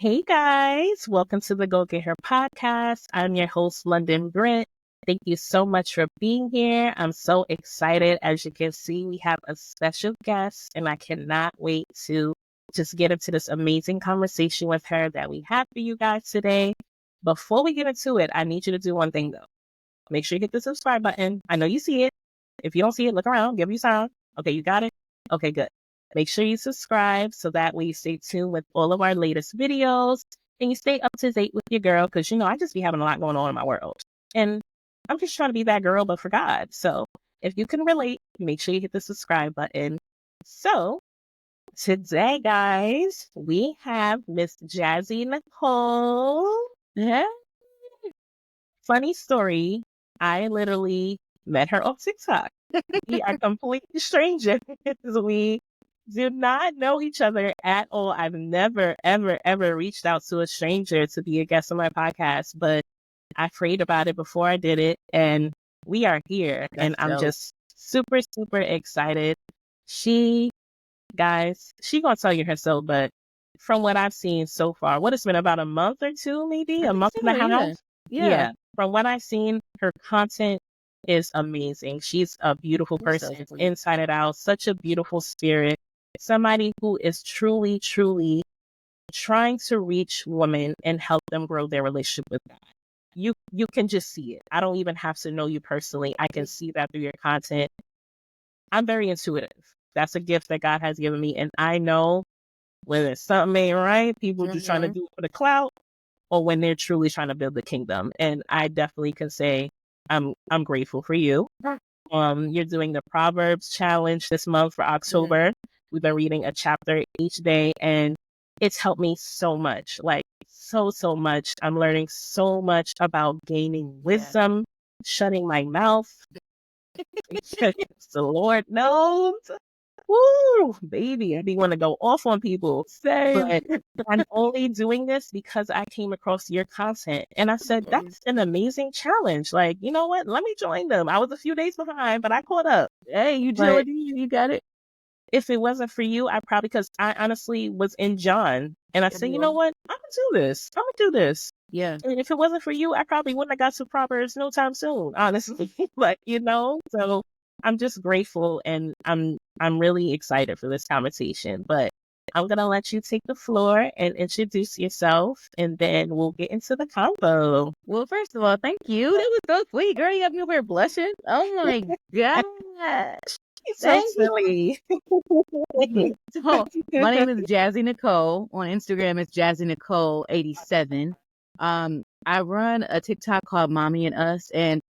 Hey guys, welcome to the Go Get Her podcast. I'm your host, London Britt. Thank you so much for being here. I'm so excited. As you can see, we have a special guest, and I cannot wait to just get into this amazing conversation with her that we have for you guys today. Before we get into it, I need you to do one thing though. Make sure you hit the subscribe button. I know you see it. If you don't see it, look around, give you a sign. Okay, you got it? Okay, good. Make sure you subscribe so that way you stay tuned with all of our latest videos and you stay up to date with your girl because, I just be having a lot going on in my world. And I'm just trying to be that girl, but for God. So if you can relate, make sure you hit the subscribe button. So today, guys, we have Miss Jazzie Nicole. Yeah. Funny story. I literally met her on TikTok. We are complete strangers. We do not know each other at all. I've never, ever, ever reached out to a stranger to be a guest on my podcast, but I prayed about it before I did it, and we are here. And I'm just super, super excited. She gonna tell you herself, but from what I've seen so far, what it's been about a month or two, maybe a month and a half. Yeah. From what I've seen, her content is amazing. She's a beautiful person inside and out, such a beautiful spirit, somebody who is truly, truly trying to reach women and help them grow their relationship with God. You can just see it. I don't even have to know you personally. I can see that through your content. I'm very intuitive. That's a gift that God has given me. And I know when it's something ain't right, people just trying to do it for the clout, or when they're truly trying to build the kingdom. And I definitely can say I'm grateful for you. You're doing the Proverbs challenge this month for October. We've been reading a chapter each day, and it's helped me so much, like so much. I'm learning so much about gaining wisdom, shutting my mouth. The Lord knows. Woo, baby, I be want to go off on people. Same. But I'm only doing this because I came across your content. And I said, that's an amazing challenge. Like, you know what? Let me join them. I was a few days behind, but I caught up. Hey, you joined, you got it. If it wasn't for you, because I honestly was in John. And I said, you know what? I'm going to do this. I'm going to do this. Yeah. And if it wasn't for you, I probably wouldn't have got to Proverbs no time soon, honestly. But, so I'm just grateful, and I'm really excited for this conversation. But I'm going to let you take the floor and introduce yourself, and then we'll get into the combo. Well, first of all, thank you. That was so sweet, girl. You got me over here blushing. Oh my gosh. So silly. So, my name is Jazzie Nicole. On Instagram, it's Jazzie Nicole 87. I run a TikTok called Mommy and Us, and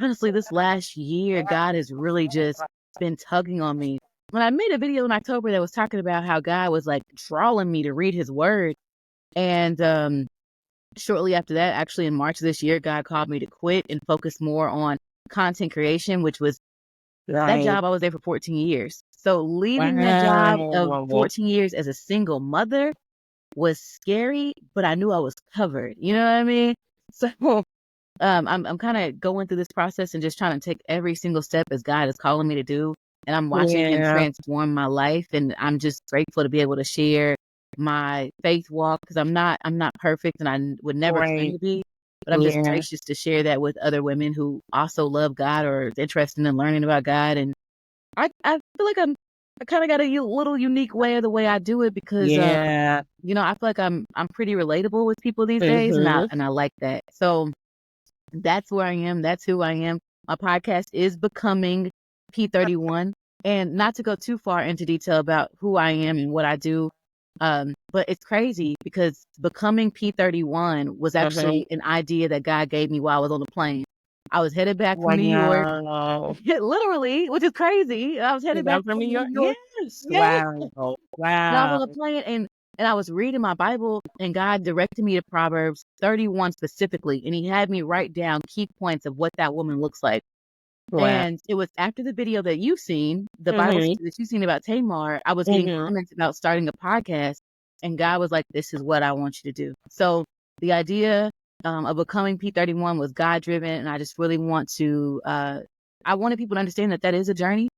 honestly, this last year, God has really just been tugging on me. When I made a video in October that was talking about how God was like drawing me to read His Word, and shortly after that, actually in March of this year, God called me to quit and focus more on content creation, which was that job. I was there for 14 years. So leaving that job of 14 years as a single mother was scary, but I knew I was covered. You know what I mean? So I'm kind of going through this process and just trying to take every single step as God is calling me to do. And I'm watching Him transform my life. And I'm just grateful to be able to share my faith walk, because I'm not perfect, and I would never claim to be. But I'm just gracious to share that with other women who also love God or is interested in learning about God. And I feel like I kind of got a little unique way of the way I do it, because I feel like I'm pretty relatable with people these days, and I like that. So that's where I am. That's who I am. My podcast is Becoming P31, and not to go too far into detail about who I am and what I do. But it's crazy because Becoming P31 was actually an idea that God gave me while I was on the plane. I was headed back from New York. Literally, which is crazy. I was headed back from New York. Yes. Wow. And I was on the plane, and I was reading my Bible, and God directed me to Proverbs 31 specifically, and He had me write down key points of what that woman looks like. Wow. And it was after the video that you've seen, the Bible that you've seen about Tamar, I was getting comments about starting a podcast, and God was like, this is what I want you to do. So the idea of Becoming P31 was God-driven, and I just really want to, I wanted people to understand that is a journey.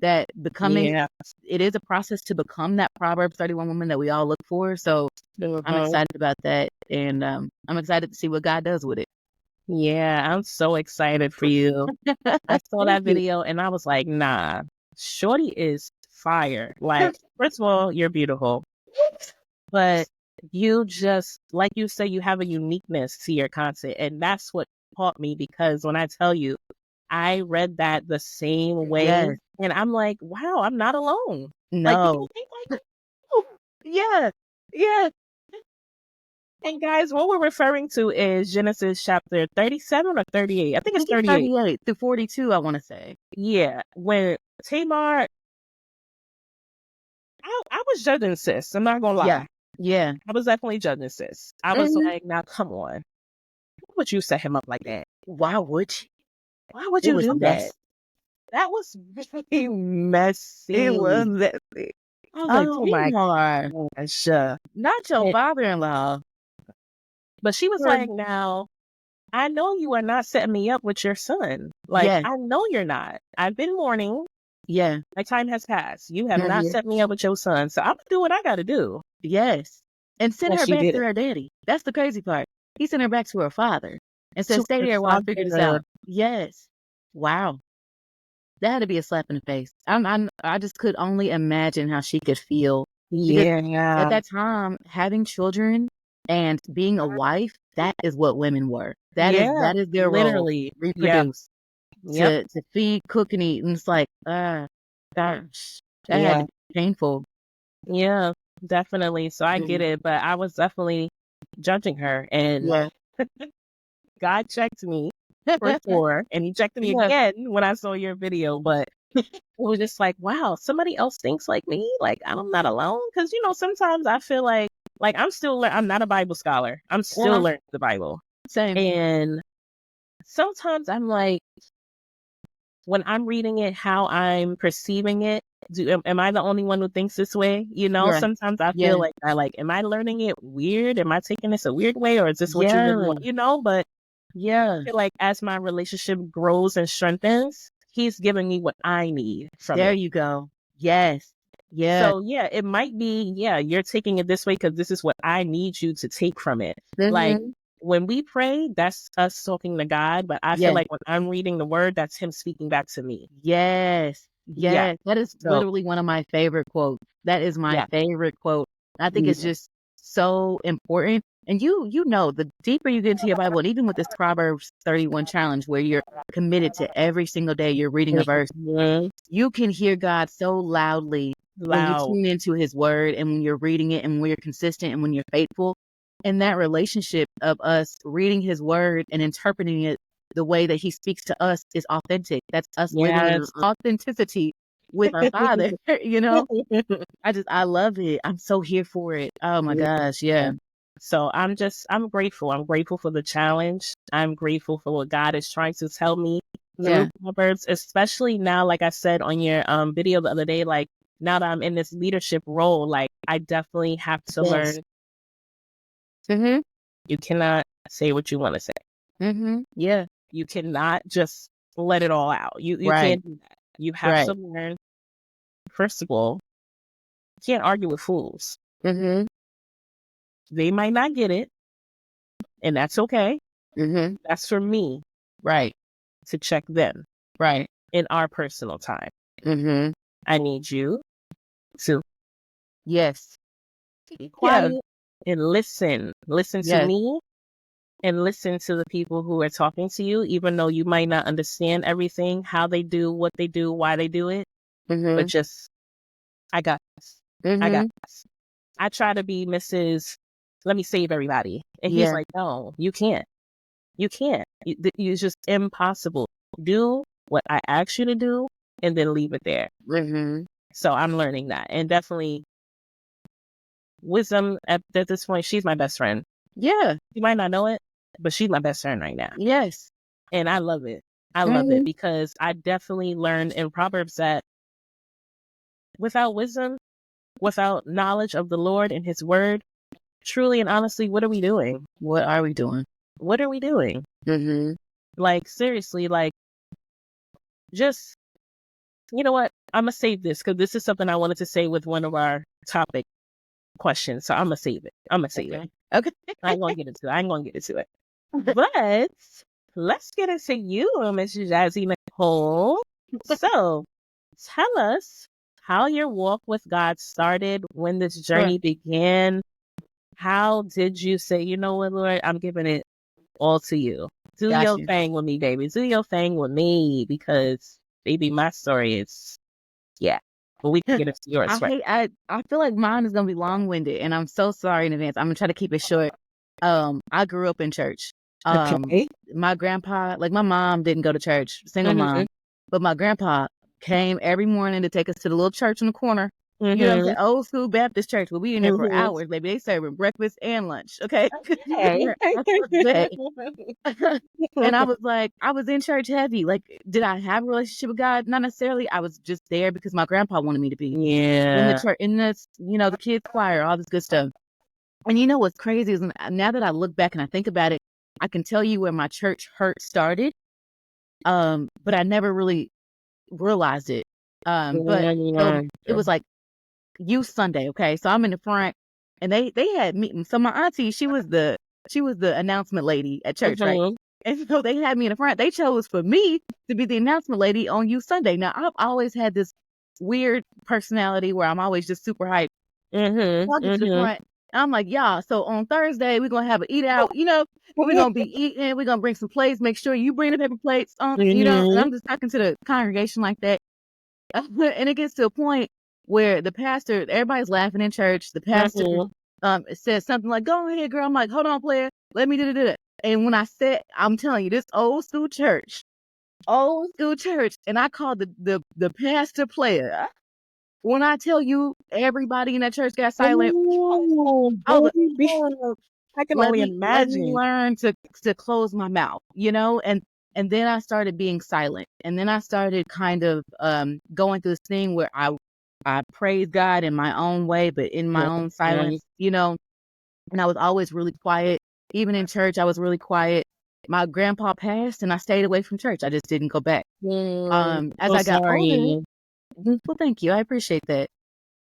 that becoming, Yeah. it is a process to become that Proverbs 31 woman that we all look for. So I'm excited about that. And I'm excited to see what God does with it. Yeah, I'm so excited for you. I saw that Thank you. video and I was like, nah, Shorty is fire. Like, first of all, you're beautiful, but you just, like you say, you have a uniqueness to your content. And that's what caught me, because when I tell you, I read that the same way. Yes. And I'm like, wow, I'm not alone. Like, people No. think like, oh, Yeah. Yeah. and guys, what we're referring to is Genesis chapter 37 or 38. I think I it's think it's 38. 38 through 42, I want to say. Yeah. When Tamar, I was judging sis. I'm not going to Yeah. lie. Yeah. I was definitely judging sis. I was Mhm. like, now come on. Why would you set him up like that? Why would you? Why would It you was do that? messy. That was really messy. It was messy. I was like, Oh my Tamar, gosh. not your And- father-in-law. But she was like, now, I know you are not setting me up with your son. Like, Yeah. I know you're not. I've been mourning. Yeah. My time has passed. You have not Mhm. set me up with your son. So I'm going to do what I got to do. Yes. And send And her she back did to it. her daddy. That's the crazy part. He sent her back to her father and said, To stay her there while I figure this father. out. Yes. Wow. That had to be a slap in the face. I just could only imagine how she could feel, because at Yeah. that time, having children and being a wife, that is what women were. Yeah. That is their role. Literally. Yep. Reproduce, Yep. to feed, cook, and eat. And it's like, gosh, that had to Yeah. be painful. Yeah. Definitely. So I get Mhm. it. But I was definitely judging her. And Yeah. God checked me for sure. And he checked me Yeah. again when I saw your video. But it was just like, wow, somebody else thinks like me. Like, I'm not alone. Because, sometimes I feel like I'm still, I'm not a Bible scholar. I'm still Uh-huh. learning the Bible. Same. And sometimes I'm like, when I'm reading it, how I'm perceiving it, am I the only one who thinks this way? Yeah. Sometimes I Yeah. feel like am I learning it weird? Am I taking this a weird way, or is this what you really Yeah. want? But Yeah. I feel like as my relationship grows and strengthens, he's giving me what I need from There it. you go. Yes. Yeah. So yeah, it might be, you're taking it this way because this is what I need you to take from it. Like, Mm-hmm. when we pray, that's us talking to God. But I feel Yeah. like when I'm reading the word, that's him speaking back to me. Yes. Yeah. Yes. That is So literally one of my favorite quotes. That is my yeah. favorite quote. I think it's Yeah. just so important. And you know, the deeper you get into your Bible, and even with this Proverbs 31 challenge where you're committed to every single day you're reading a verse, Mhm. you can hear God so loudly when you Loud. tune into his word and when you're reading it and when you're consistent and when you're faithful. And that relationship of us reading his word and interpreting it the way that he speaks to us is authentic. That's us living in Yes. authenticity with our father. I love it. I'm so here for it. Oh my gosh. Yeah. Yeah. So I'm grateful. I'm grateful for the challenge. I'm grateful for what God is trying to tell me through Yeah. Proverbs, especially now, like I said on your video the other day, like now that I'm in this leadership role, like I definitely have to Yes. learn. Mm-hmm. You cannot say what you want to say. Mm-hmm. Yeah. You cannot just let it all out. You Right. can't do that. You have Right. to learn, first of all, you can't argue with fools. Mm-hmm. They might not get it, and that's okay. Mm-hmm. That's for me Right. to check them Right. in our personal time. Mm-hmm. I need you to Yes. be Yeah. quiet and listen. Listen to Yes. me and listen to the people who are talking to you, even though you might not understand everything, how they do, what they do, why they do it. But Mm-hmm. just, I got this. I got Mm-hmm. this. I try to be Mrs. Let me save everybody. And he's Yeah. like, no, you can't. You can't. It's just impossible. Do what I ask you to do and then leave it there. Mm-hmm. So I'm learning that. And definitely wisdom at this point, she's my best friend. Yeah. You might not know it, but she's my best friend right now. Yes. And I love it. I love it Mm-hmm. because I definitely learned in Proverbs that without wisdom, without knowledge of the Lord and his word, truly and honestly, what are we doing? What are we doing? What are we doing? Mm-hmm. Like, seriously, like, just you know what? I'm going to save this because this is something I wanted to say with one of our topic questions. So I'm going to save it. I'm going to save it. Okay. I ain't going to get into it. I ain't going to get into it. But let's get into you, Miss Jazzie Nicole. So tell us how your walk with God started, when this journey began. How did you say, you know what, Lord, I'm giving it all to you. Do your thing with me, baby. Do your thing with me, because baby, my story is, yeah. But we can get into yours first. I feel like mine is gonna be long winded, and I'm so sorry in advance. I'm gonna try to keep it short. I grew up in church. Okay. My grandpa, like my mom didn't go to church, single mom, but my grandpa came every morning to take us to the little church in the corner. You know what I'm saying? Old school Baptist church. But we in there for hours, baby. They serving breakfast and lunch. Okay. And I was like, I was in church heavy. Like, did I have a relationship with God? Not necessarily. I was just there because my grandpa wanted me to be. Yeah. In the church, in this, the kids choir, all this good stuff. And you know what's crazy is now that I look back and I think about it, I can tell you where my church hurt started. But I never really realized it. But so it was like Youth Sunday. Okay. So I'm in the front and they had meetings. So my auntie, she was the announcement lady at church, right? And so they had me in the front. They chose for me to be the announcement lady on Youth Sunday. Now I've always had this weird personality where I'm always just super hyped. So I get to the front. I'm like, y'all, so on Thursday, we're going to have an eat out, we're going to be eating, we're going to bring some plates, make sure you bring the paper plates, and I'm just talking to the congregation like that. And it gets to a point where the pastor, everybody's laughing in church. The pastor says something like, go ahead, girl. I'm like, hold on, player. Let me do it. And when I said, I'm telling you, this old school church, and I called the pastor player. When I tell you everybody in that church got silent, I can only imagine. Let me learn to close my mouth, and then I started being silent, and then I started kind of going through this thing where I praise God in my own way, but in my own silence, and I was always really quiet. Even in church, I was really quiet. My grandpa passed, and I stayed away from church. I just didn't go back. As I got older. Well, thank you. I appreciate that.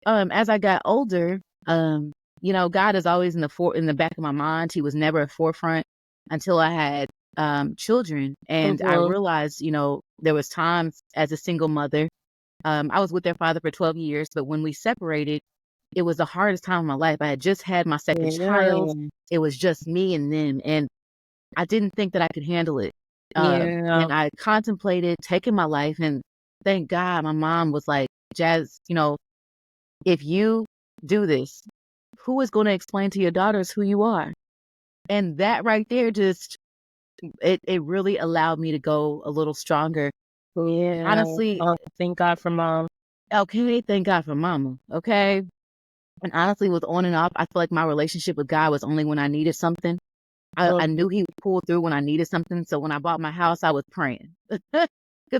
As I got older, God is always in the back of my mind. He was never a forefront until I had children. And I realized, there was times as a single mother. I was with their father for 12 years, but when we separated, it was the hardest time of my life. I had just had my second child. It was just me and them. And I didn't think that I could handle it. And I contemplated taking my life, and thank God my mom was like, Jazz, if you do this, who is going to explain to your daughters who you are? And that right there just, it really allowed me to go a little stronger. Yeah. Honestly. Thank God for mom. Okay. Thank God for mama. Okay. And honestly, with on and off, I feel like my relationship with God was only when I needed something. I knew he would pull through when I needed something. So when I bought my house, I was praying because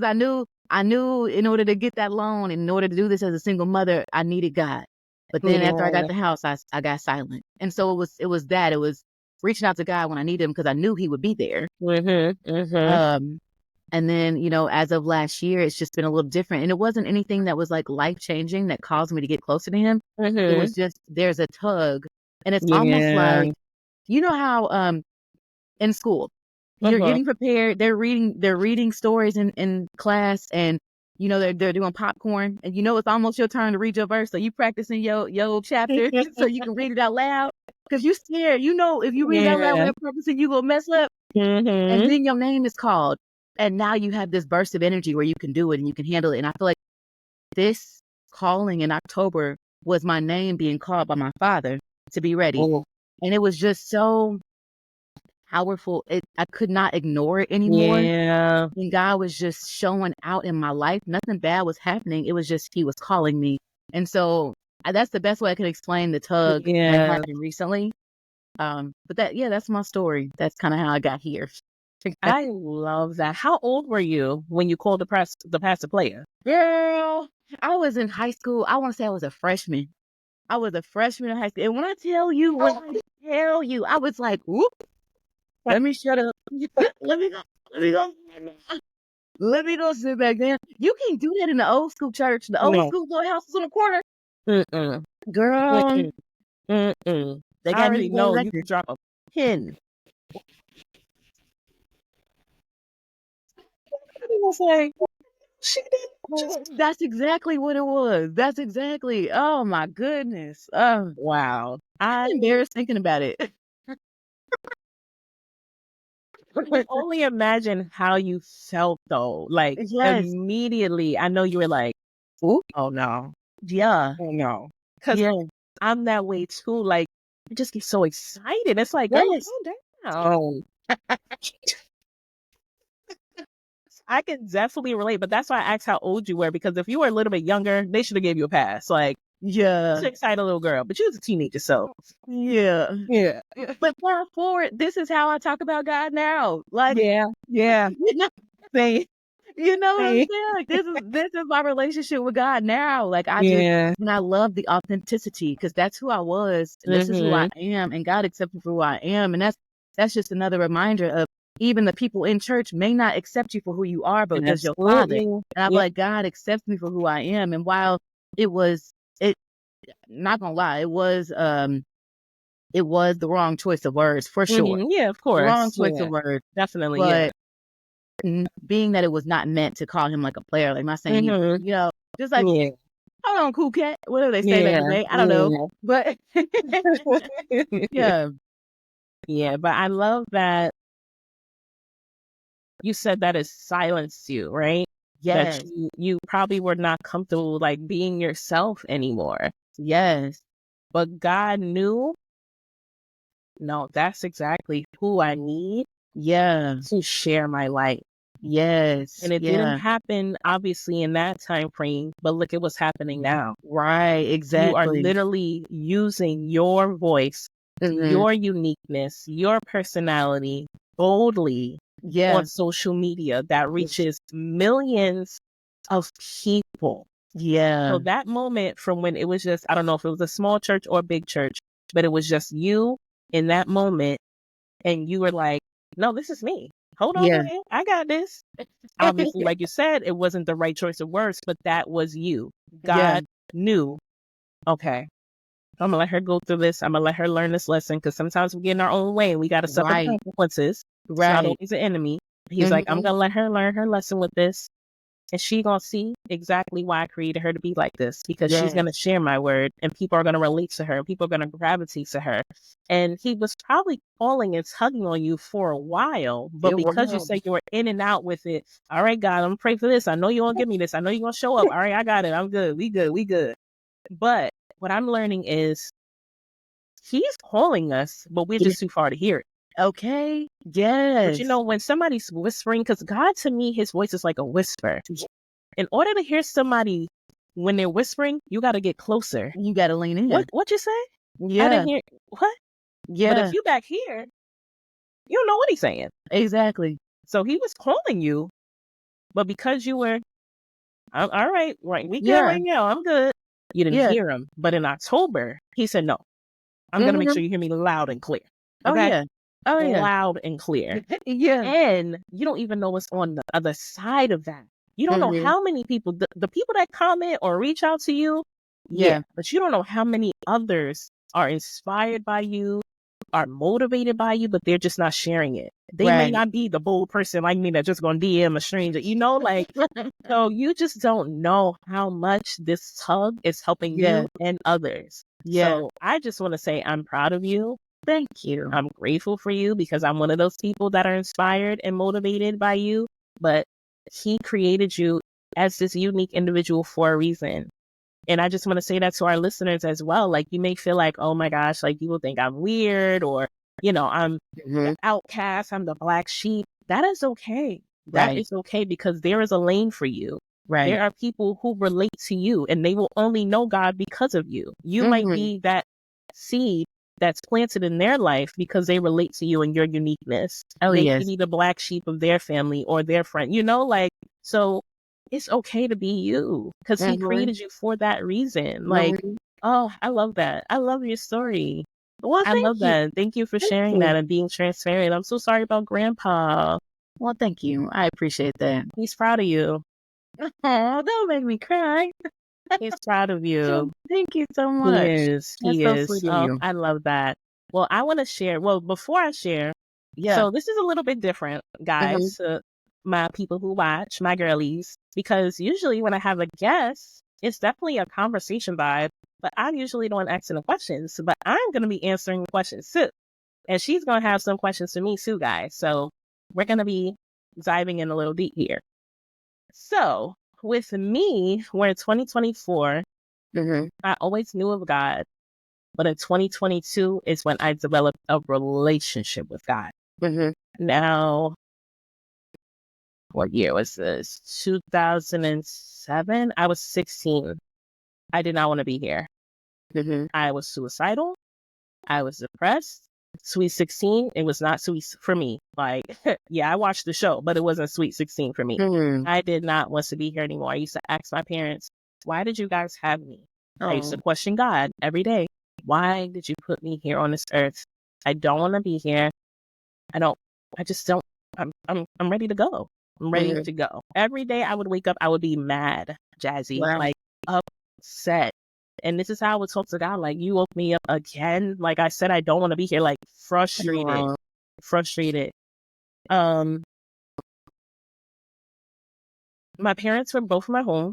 I knew in order to get that loan, in order to do this as a single mother, I needed God. But then after I got the house, I got silent. And so it was reaching out to God when I needed him because I knew he would be there. And then, as of last year, it's just been a little different. And it wasn't anything that was like life changing that caused me to get closer to him. It was just, there's a tug. And it's almost like, how in school, you're getting prepared. They're reading stories in class, and they're doing popcorn, and it's almost your turn to read your verse. So you practicing your chapter so you can read it out loud because you scared. If you read it out loud with that purpose, you gonna mess up. And then your name is called, and now you have this burst of energy where you can do it and you can handle it. And I feel like this calling in October was my name being called by my father to be ready. And it was just so powerful. I could not ignore it anymore. And God was just showing out in my life. Nothing bad was happening. It was just he was calling me. And so that's the best way I can explain the tug that happened recently. But that's my story. That's kind of how I got here. I love that. How old were you when you called the pastor player? Girl, I was in high school. I want to say I was a freshman. I was a freshman in high school. And when I tell you, I was like, whoop. Let me shut up. Let me go. Let me go sit back down. You can't do that in the old school church. The old No. school little houses on the corner. Mm-mm. Girl, Mm-mm. Mm-mm. they I got already music on know you record. can drop a pin. I was like, she did just That's exactly what it was. That's exactly. Oh my goodness. wow. I'm embarrassed thinking about it. But only imagine how you felt though. Like Yes. immediately, I know you were like, Ooh, oh no, yeah. oh no. Because Yeah. I'm that way too. Like, I just get so excited. It's like, girl, Yes. calm down. I can definitely relate, but that's why I asked how old you were, because if you were a little bit younger, they should have gave you a pass. Like, Yeah. to excite a little girl, but you was a teenager, so Yeah. yeah, But fast forward, this is how I talk about God now. Like, yeah, yeah. you know, Say, you know what I'm say, saying? Like, this is my relationship with God now. Like, yeah. and I love the authenticity because that's who I was, and this is who I Mm-hmm. am, and God accepts me for who I am, and that's just another reminder of even the people in church may not accept you for who you are, but does your Father? Absolutely. And I'm Yep. like, God accepts me for who I am, and while it was it, not gonna lie, it was the wrong choice of words for sure, Mm-hmm. Yeah, of the wrong course. choice Yeah, of words, definitely. Yeah. but being that it was not meant to call him like a player, like I'm not saying Mm-hmm. just like, Yeah. hold on, cool cat, whatever they say back in the Yeah. day, I don't know, but Yeah. yeah, Yeah, but I love that you said that it silenced you, right? That yes, you probably were not comfortable like being yourself anymore. yes, But God knew, no, that's exactly who I need yeah, to share my light. yes, And it didn't yeah, happen obviously in that time frame, but look at what's happening now. right, You are exactly, literally using your voice, hmm, your uniqueness, your personality boldly yeah, on social media that reaches millions of people. yeah, So that moment from when it was just, I don't know if it was a small church or a big church, but it was just you in that moment. And you were like, no, this is me. Hold on, yeah, man. I got this. Obviously, like you said, it wasn't the right choice of words, but that was you. yeah, God knew, okay, I'm gonna let her go through this. I'm gonna let her learn this lesson, because sometimes we get in our own way and we gotta suffer the right, consequences. It's not right, always an enemy. He's like, I'm hmm, gonna let her learn her lesson with this, and she gonna see exactly why I created her to be like this, because she's yes, gonna share my word, and people are gonna relate to her, and people are gonna gravitate to her. And he was probably calling and tugging on you for a while, but it because you was, said you were in and out with it, all right, God, I'm gonna pray for this. I know you're gonna give me this. I know you're gonna show up. All right, I got it. I'm good. We good. We good. But what I'm learning is he's calling us, but we're yeah, just too far to hear it. okay, But you yes, know, when somebody's whispering, because God to me, his voice is like a whisper. In order to hear somebody when they're whispering, you got to get closer. you got to lean in, What you say? I yeah, didn't hear what. But if yeah, you back here, you don't know what he's saying. exactly, So he was calling you, but because you were all right, right, we good yeah, right now. I'm good. You didn't yeah, hear him. But in October, he said, no, I'm gonna make hmm, sure you hear me loud and clear. oh Okay, yeah, oh yeah, loud and clear. yeah, And you don't even know what's on the other side of that. You don't know hmm, how many people, the people that comment or reach out to you, yeah, yeah, but you don't know how many others are inspired by you, are motivated by you, but they're just not sharing it. They may right, not be the bold person like me that's just going to DM a stranger, like, so you just don't know how much this tug is helping yeah, you and others. yeah, So I just want to say I'm proud of you. thank you, I'm grateful for you, because I'm one of those people that are inspired and motivated by you. But he created you as this unique individual for a reason. And I just want to say that to our listeners as well. Like, you may feel like, oh my gosh, like people think I'm weird, or, I'm the hmm, outcast, I'm the black sheep. That is okay. That right, is okay, because there is a lane for you. right, There are people who relate to you, and they will only know God because of you. You might hmm, be that seed that's planted in their life because they relate to you and your uniqueness. oh They may yes, be the black sheep of their family or their friend, like, so it's okay to be you, because he hmm, created you for that reason. Like, hmm. oh, I love that. I love your story. Well, I love that. Thank you for thank sharing you. that and being transparent. I'm so sorry about grandpa. Well, thank you. I appreciate that. He's proud of you. Oh, don't make me cry. He's proud of you. Thank you so He much. is. That's He so is. sweet of Oh, you. I love that. Well, I want to share. Well, before I share, Yeah. so this is a little bit different, Mm-hmm. guys, to my people who watch, my girlies, because usually when I have a guest, it's definitely a conversation vibe, but I'm usually the one asking the questions, but I'm going to be answering the questions too. And she's going to have some questions for me too, guys. So we're going to be diving in a little deep here. So with me, we're in 2024. Mm-hmm. I always knew of God, but in 2022 is when I developed a relationship with God. Mm-hmm. Now, what year was this? 2007. I was 16. I did not want to be here. Mm-hmm. I was suicidal. I was depressed. Sweet 16, it was not sweet for me. Like, yeah, I watched the show, but it wasn't Sweet 16 for me. Mm-hmm. I did not want to be here anymore. I used to ask my parents, why did you guys have me? I used to Oh. question God every day. Why did you put me here on this earth? I don't want to be here. I just don't, I'm ready to go. I'm ready Mm-hmm. to go. Every day I would wake up, I would be mad, Jazzy, Wow. like upset. And this is how I would talk to God, like, you woke me up again. Like I said, I don't want to be here, like frustrated, Wow. frustrated. Um, my parents were both in my home.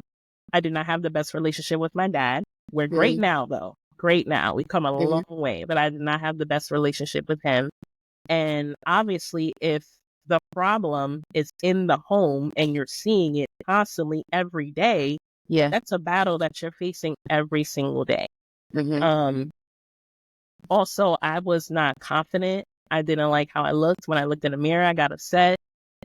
I did not have the best relationship with my dad. We're great Mm-hmm. now, though. Great now. We've come a long way, but I did not have the best relationship with him. And obviously, if the problem is in the home and you're seeing it constantly every day, Yeah. that's a battle that you're facing every single day. Mm-hmm. Also, I was not confident. I didn't like how I looked. When I looked in the mirror, I got upset.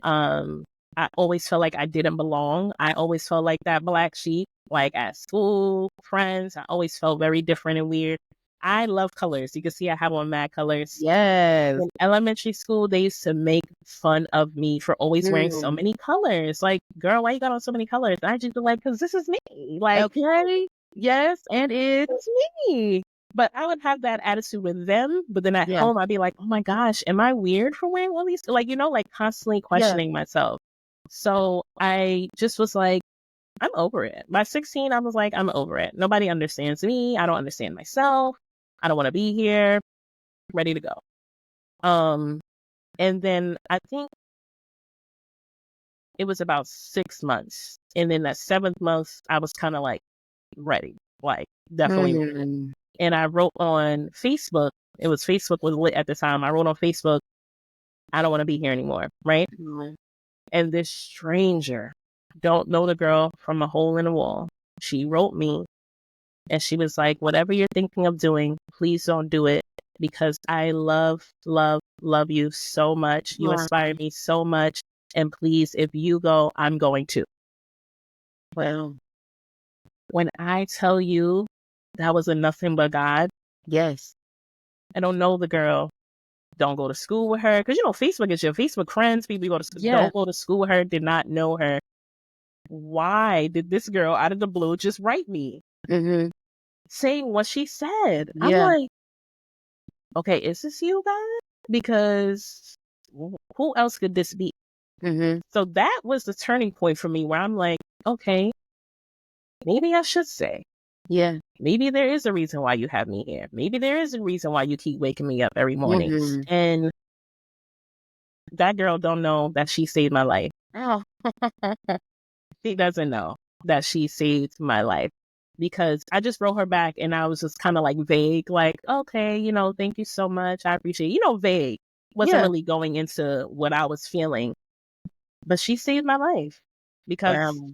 I always felt like I didn't belong. I always felt like that black sheep, like at school, friends. I always felt very different and weird. I love colors. You can see I have on mad colors. Yes. In elementary school, they used to make fun of me for always wearing so Mm. many colors. Like, girl, why you got on so many colors? And I just be like, because this is me. Like, Okay. Yes, and it. it's me. But I would have that attitude with them. But then at Yeah. home, I'd be like, oh my gosh, am I weird for wearing all these? Like, like constantly Yeah. questioning myself. So I just was like, I'm over it. By 16, I was like, I'm over it. Nobody understands me. I don't understand myself. I don't want to be here. Ready to go. And then I think it was about 6 months. And then that 7th month, I was kind of like ready, like definitely ready. Mm. And I wrote on Facebook. It was Facebook was lit at the time. I wrote on Facebook, I don't want to be here anymore. Right. Mm. And this stranger, don't know the girl from a hole in the wall. She wrote me and she was like, whatever you're thinking of doing, please don't do it because I love, love, love you so much. You Wow. inspire me so much. And please, if you go, I'm going to. Well, When I tell you that was a nothing but God, yes. I don't know the girl. Don't go to school with her. Because, Facebook is your Facebook friends. People you go to school. Yeah. Don't go to school with her. Did not know her. Why did this girl out of the blue just write me Mm-hmm. saying what she said? I'm Yeah. like, okay, is this you, God? Because who else could this be? Mm-hmm. So that was the turning point for me where I'm like, okay, maybe I should say. Yeah. Maybe there is a reason why you have me here. Maybe there is a reason why you keep waking me up every morning. Mm-hmm. And that girl don't know that she saved my life. Oh. She doesn't know that she saved my life because I just wrote her back and I was just kind of like vague, like, okay, thank you so much. I appreciate it. Vague. Wasn't Yeah. really going into what I was feeling, but she saved my life Wow. because,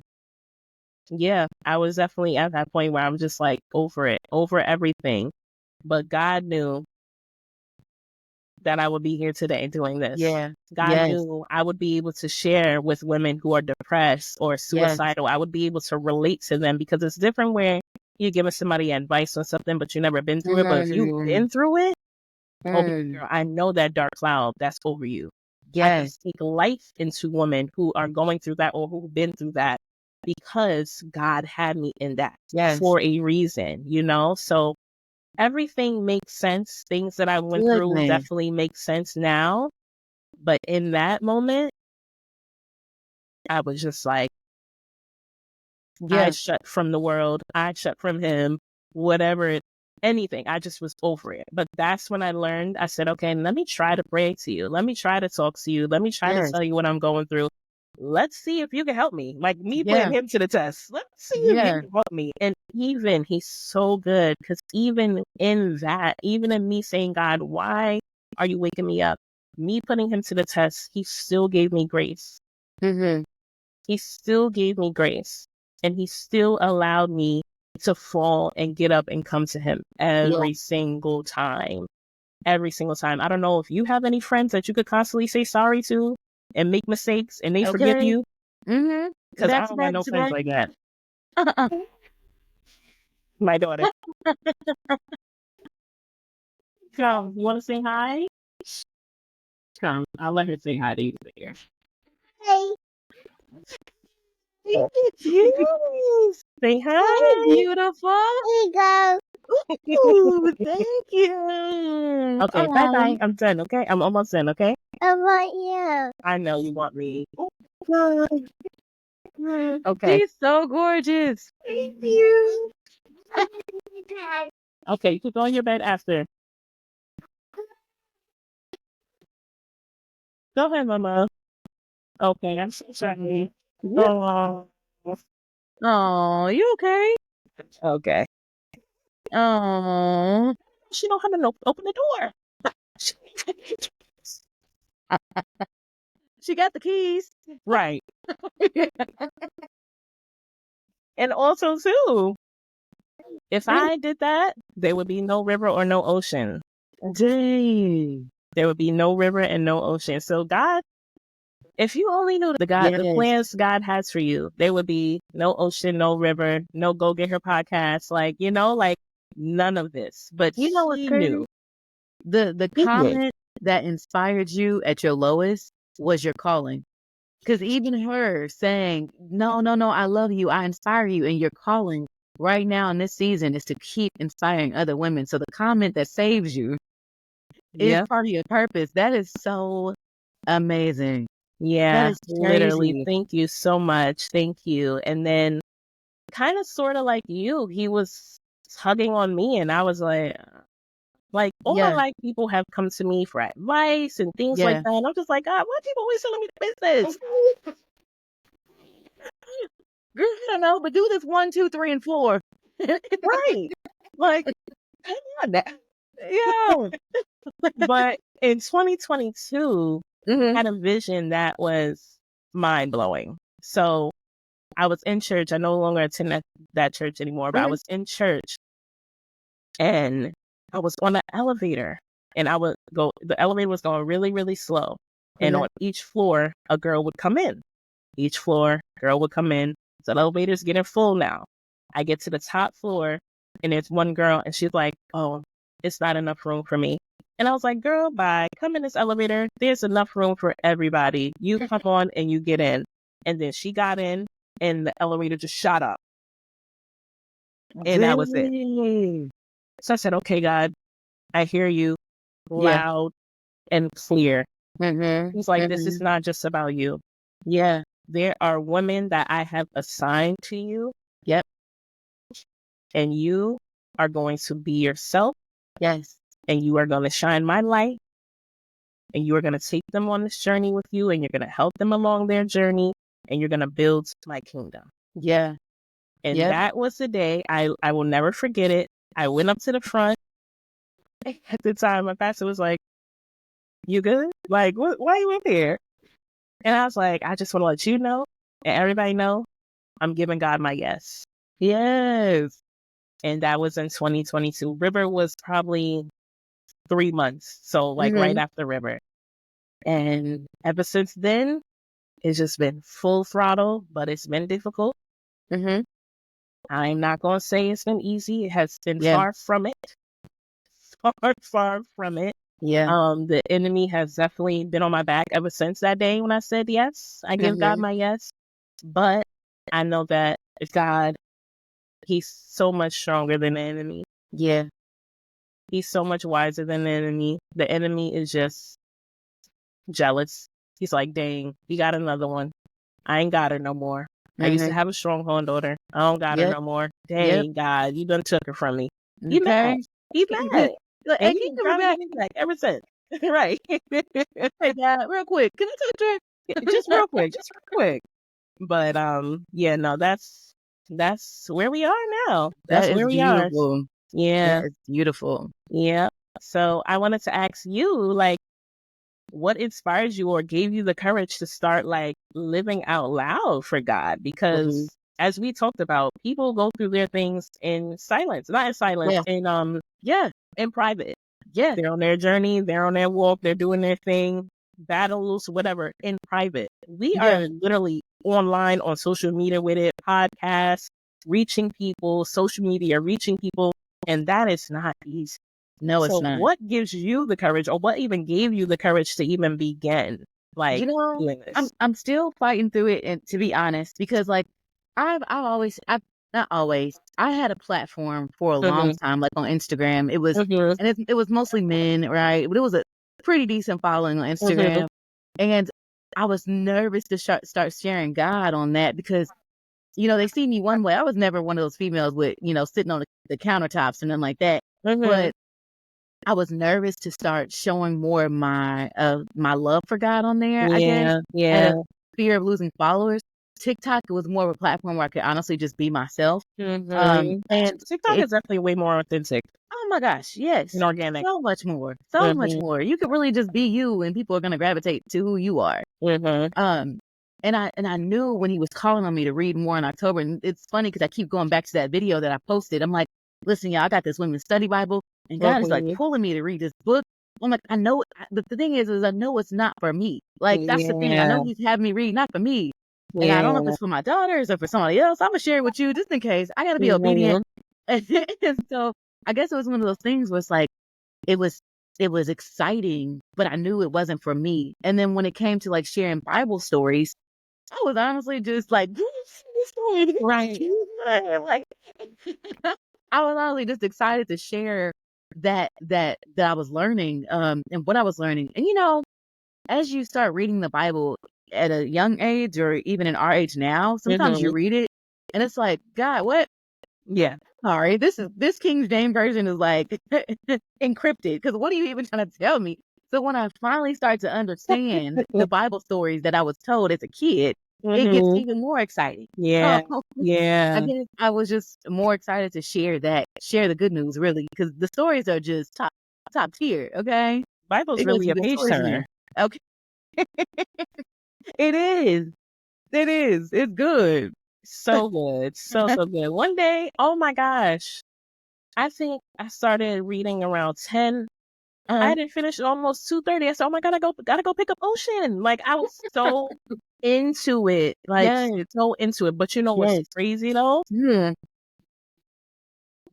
yeah, I was definitely at that point where I'm just like over it, over everything. But God knew that I would be here today doing this. Yeah. God Yes. knew I would be able to share with women who are depressed or suicidal. I would be able to relate to them because it's different where you're giving somebody advice on something, but you've never been through it. But if you've been through it, oh, baby girl, I know that dark cloud that's over you. I can Yes. speak life into women who are going through that or who've been through that because God had me in that Yes. for a reason, So everything makes sense. Things that I went through Goodness. definitely make sense now. But in that moment, I was just like, Yeah. I shut from the world. I shut from him, anything. I just was over it. But that's when I learned, I said, okay, let me try to pray to you. Let me try to talk to you. Let me try to Yes. tell you what I'm going through. Let's see if you can help me. Like me Yeah. putting him to the test. Let's see if you Yeah. can help me. And even he's so good because even in that, even in me saying, God, why are you waking me up? Me putting him to the test, he still gave me grace. Mm-hmm. He still gave me grace. And he still allowed me to fall and get up and come to him every single time. Every single time. I don't know if you have any friends that you could constantly say sorry to and make mistakes and they forgive Okay. you. Mm-hmm. Because I Back to don't got back no to friends back. like that. My daughter. Come, you want to say hi? Come, I'll let her say hi to you there. Hey. Yes. Say hi. Beautiful. Here you go. Ooh, thank you. Okay, bye bye. I'm done, okay? I'm almost done, okay? I want you. I know you want me. Okay. She's so gorgeous. Thank you. Okay, you can go in your bed after. Go ahead, Mama. Okay, I'm so sorry. Oh, Oh, you okay? okay. Oh, She don't have to open the door. she got the keys. Right. And also, too, if I did that, there would be no river or no ocean. Dang. There would be no river and no ocean. So God, if you only knew the Yes. plans God has for you, there would be no ocean, no river, no Go Get Her podcast, like none of this. But You know what's he crazy? knew. The He knew. comment that inspired you at your lowest was your calling. Because even her saying, no, I love you, I inspire you, and your calling right now in this season is to keep inspiring other women. So the comment that saves you is Yeah. part of your purpose. That is so amazing. That Yeah. is Literally. crazy. Thank you so much. Thank you. And then kind of sort of like you, he was tugging on me and I was like all my Yeah, life people have come to me for advice and things like yeah. that. And I'm just like, God, why people always telling me the business? Girl, I don't know, but do this 1, 2, 3, and 4. Right. Like, come on now. Yeah. But in 2022, Mm-hmm. I had a vision that was mind blowing. So I was in church. I no longer attend that church anymore, but I was in church and I was on an elevator and the elevator was going really, really slow. And on each floor, a girl would come in. Each floor, girl would come in. So the elevator's getting full now. I get to the top floor and there's one girl and she's like, oh, it's not enough room for me. And I was like, girl, bye. Come in this elevator. There's enough room for everybody. You come on and you get in. And then she got in and the elevator just shot up. And that was it. Dang. So I said, okay, God, I hear you Yeah. loud and clear. Mm-hmm. He's like, this Mm-hmm. is not just about you. Yeah. There are women that I have assigned to you. Yep. And you are going to be yourself Yes. and you are going to shine my light and you are going to take them on this journey with you and you're going to help them along their journey and you're going to build my kingdom. Yeah. And Yep. that was the day I will never forget it. I went up to the front. At the time, my pastor was like, you good? Like, why are you up here? And I was like, I just want to let you know and everybody know I'm giving God my yes. Yes. And that was in 2022. River was probably 3 months. So like right Mm-hmm. after River. And ever since then, it's just been full throttle, but it's been difficult. Mm-hmm. I'm not going to say it's been easy. It has been Yeah. far from it. Far from it. Yeah. The enemy has definitely been on my back ever since that day when I said yes. I give God my yes. But I know that God, he's so much stronger than the enemy. Yeah. He's so much wiser than the enemy. The enemy is just jealous. He's like, dang, he got another one. I ain't got her no more. I used to have a stronghold on her. I don't got her Yep. no more. Yep. Dang, God, you done took her from me. He mad. Okay. He mad. Like, And hey, he can you been give me trying to back? get me back ever since. Right. Hey, Dad, real quick. Can I touch her? Just real quick. Just real quick. But yeah, no, that's where we are now. That That's is where we are. beautiful. Yeah. That is beautiful. Yeah. So I wanted to ask you, like, what inspires you or gave you the courage to start like living out loud for God? Mhm. Because as we talked about, people go through their things in silence, not in silence, Yeah. Yeah. in private. Yeah. They're on their journey, they're on their walk, they're doing their thing, battles, whatever, in private. We Yeah. are literally online on social media with it, podcasts, reaching people, social media, reaching people, and that is not easy. No, it's So not. what gives you the courage, or what even gave you the courage to even begin like You know, doing this? I'm still fighting through it, and to be honest, because like I've not always, I had a platform for a long Mhm. time, like on Instagram. It was, Mhm. and it was mostly men, right? But it was a pretty decent following on Mhm. Instagram, and I was nervous to start sharing God on that because they see me one way. I was never one of those females with sitting on the countertops and nothing like that, Mhm. but I was nervous to start showing more of my love for God on there, I guess, Yeah. out Yeah. of fear of losing followers. TikTok was more of a platform where I could honestly just be myself. Mhm. And TikTok it, is definitely way more authentic oh my gosh, and yes, organic. so much more, so much Mhm. more. You could really just be you, and people are gonna gravitate to who you are. Mhm. Um, and I knew when he was calling on me to read more in October, and it's funny because I keep going back to that video that I posted. I'm like, listen, y'all, I got this women's study Bible, and God is like Mhm. pulling me to read this book. I'm like, I know, but the thing is I know it's not for me. Like that's the thing. I Yeah. know He's having me read, not for me. And I don't know if Yeah. it's for my daughters or for somebody else. I'm gonna share it with you just in case. I gotta be obedient. Mhm. And so I guess it was one of those things where it's like it was it was exciting, but I knew it wasn't for me. And then when it came to like sharing Bible stories, I was honestly just like, Right. like I was honestly just excited to share that I was learning, and what I was learning. And as you start reading the Bible at a young age, or even in our age now, sometimes you Mhm. read it and it's like, God, what? Yeah. Sorry, this King James version is like encrypted. Because what are you even trying to tell me? So when I finally start to understand the Bible stories that I was told as a kid, it gets Mhm. even more exciting. Yeah. So I Yeah. guess I was just more excited to share the good news, really, because the stories are just top tier. Okay, Bible's they got really some a good page stories in turner. there. Okay, it is. It is. It's good. So good. So good. One day, oh my gosh, I think I started reading around 10. I Uh, didn't finish almost 2:30. I said, oh my God, gotta go pick up Ocean. Like I was so into it. Like yes, so into it. But you know what's yes, crazy though? yeah.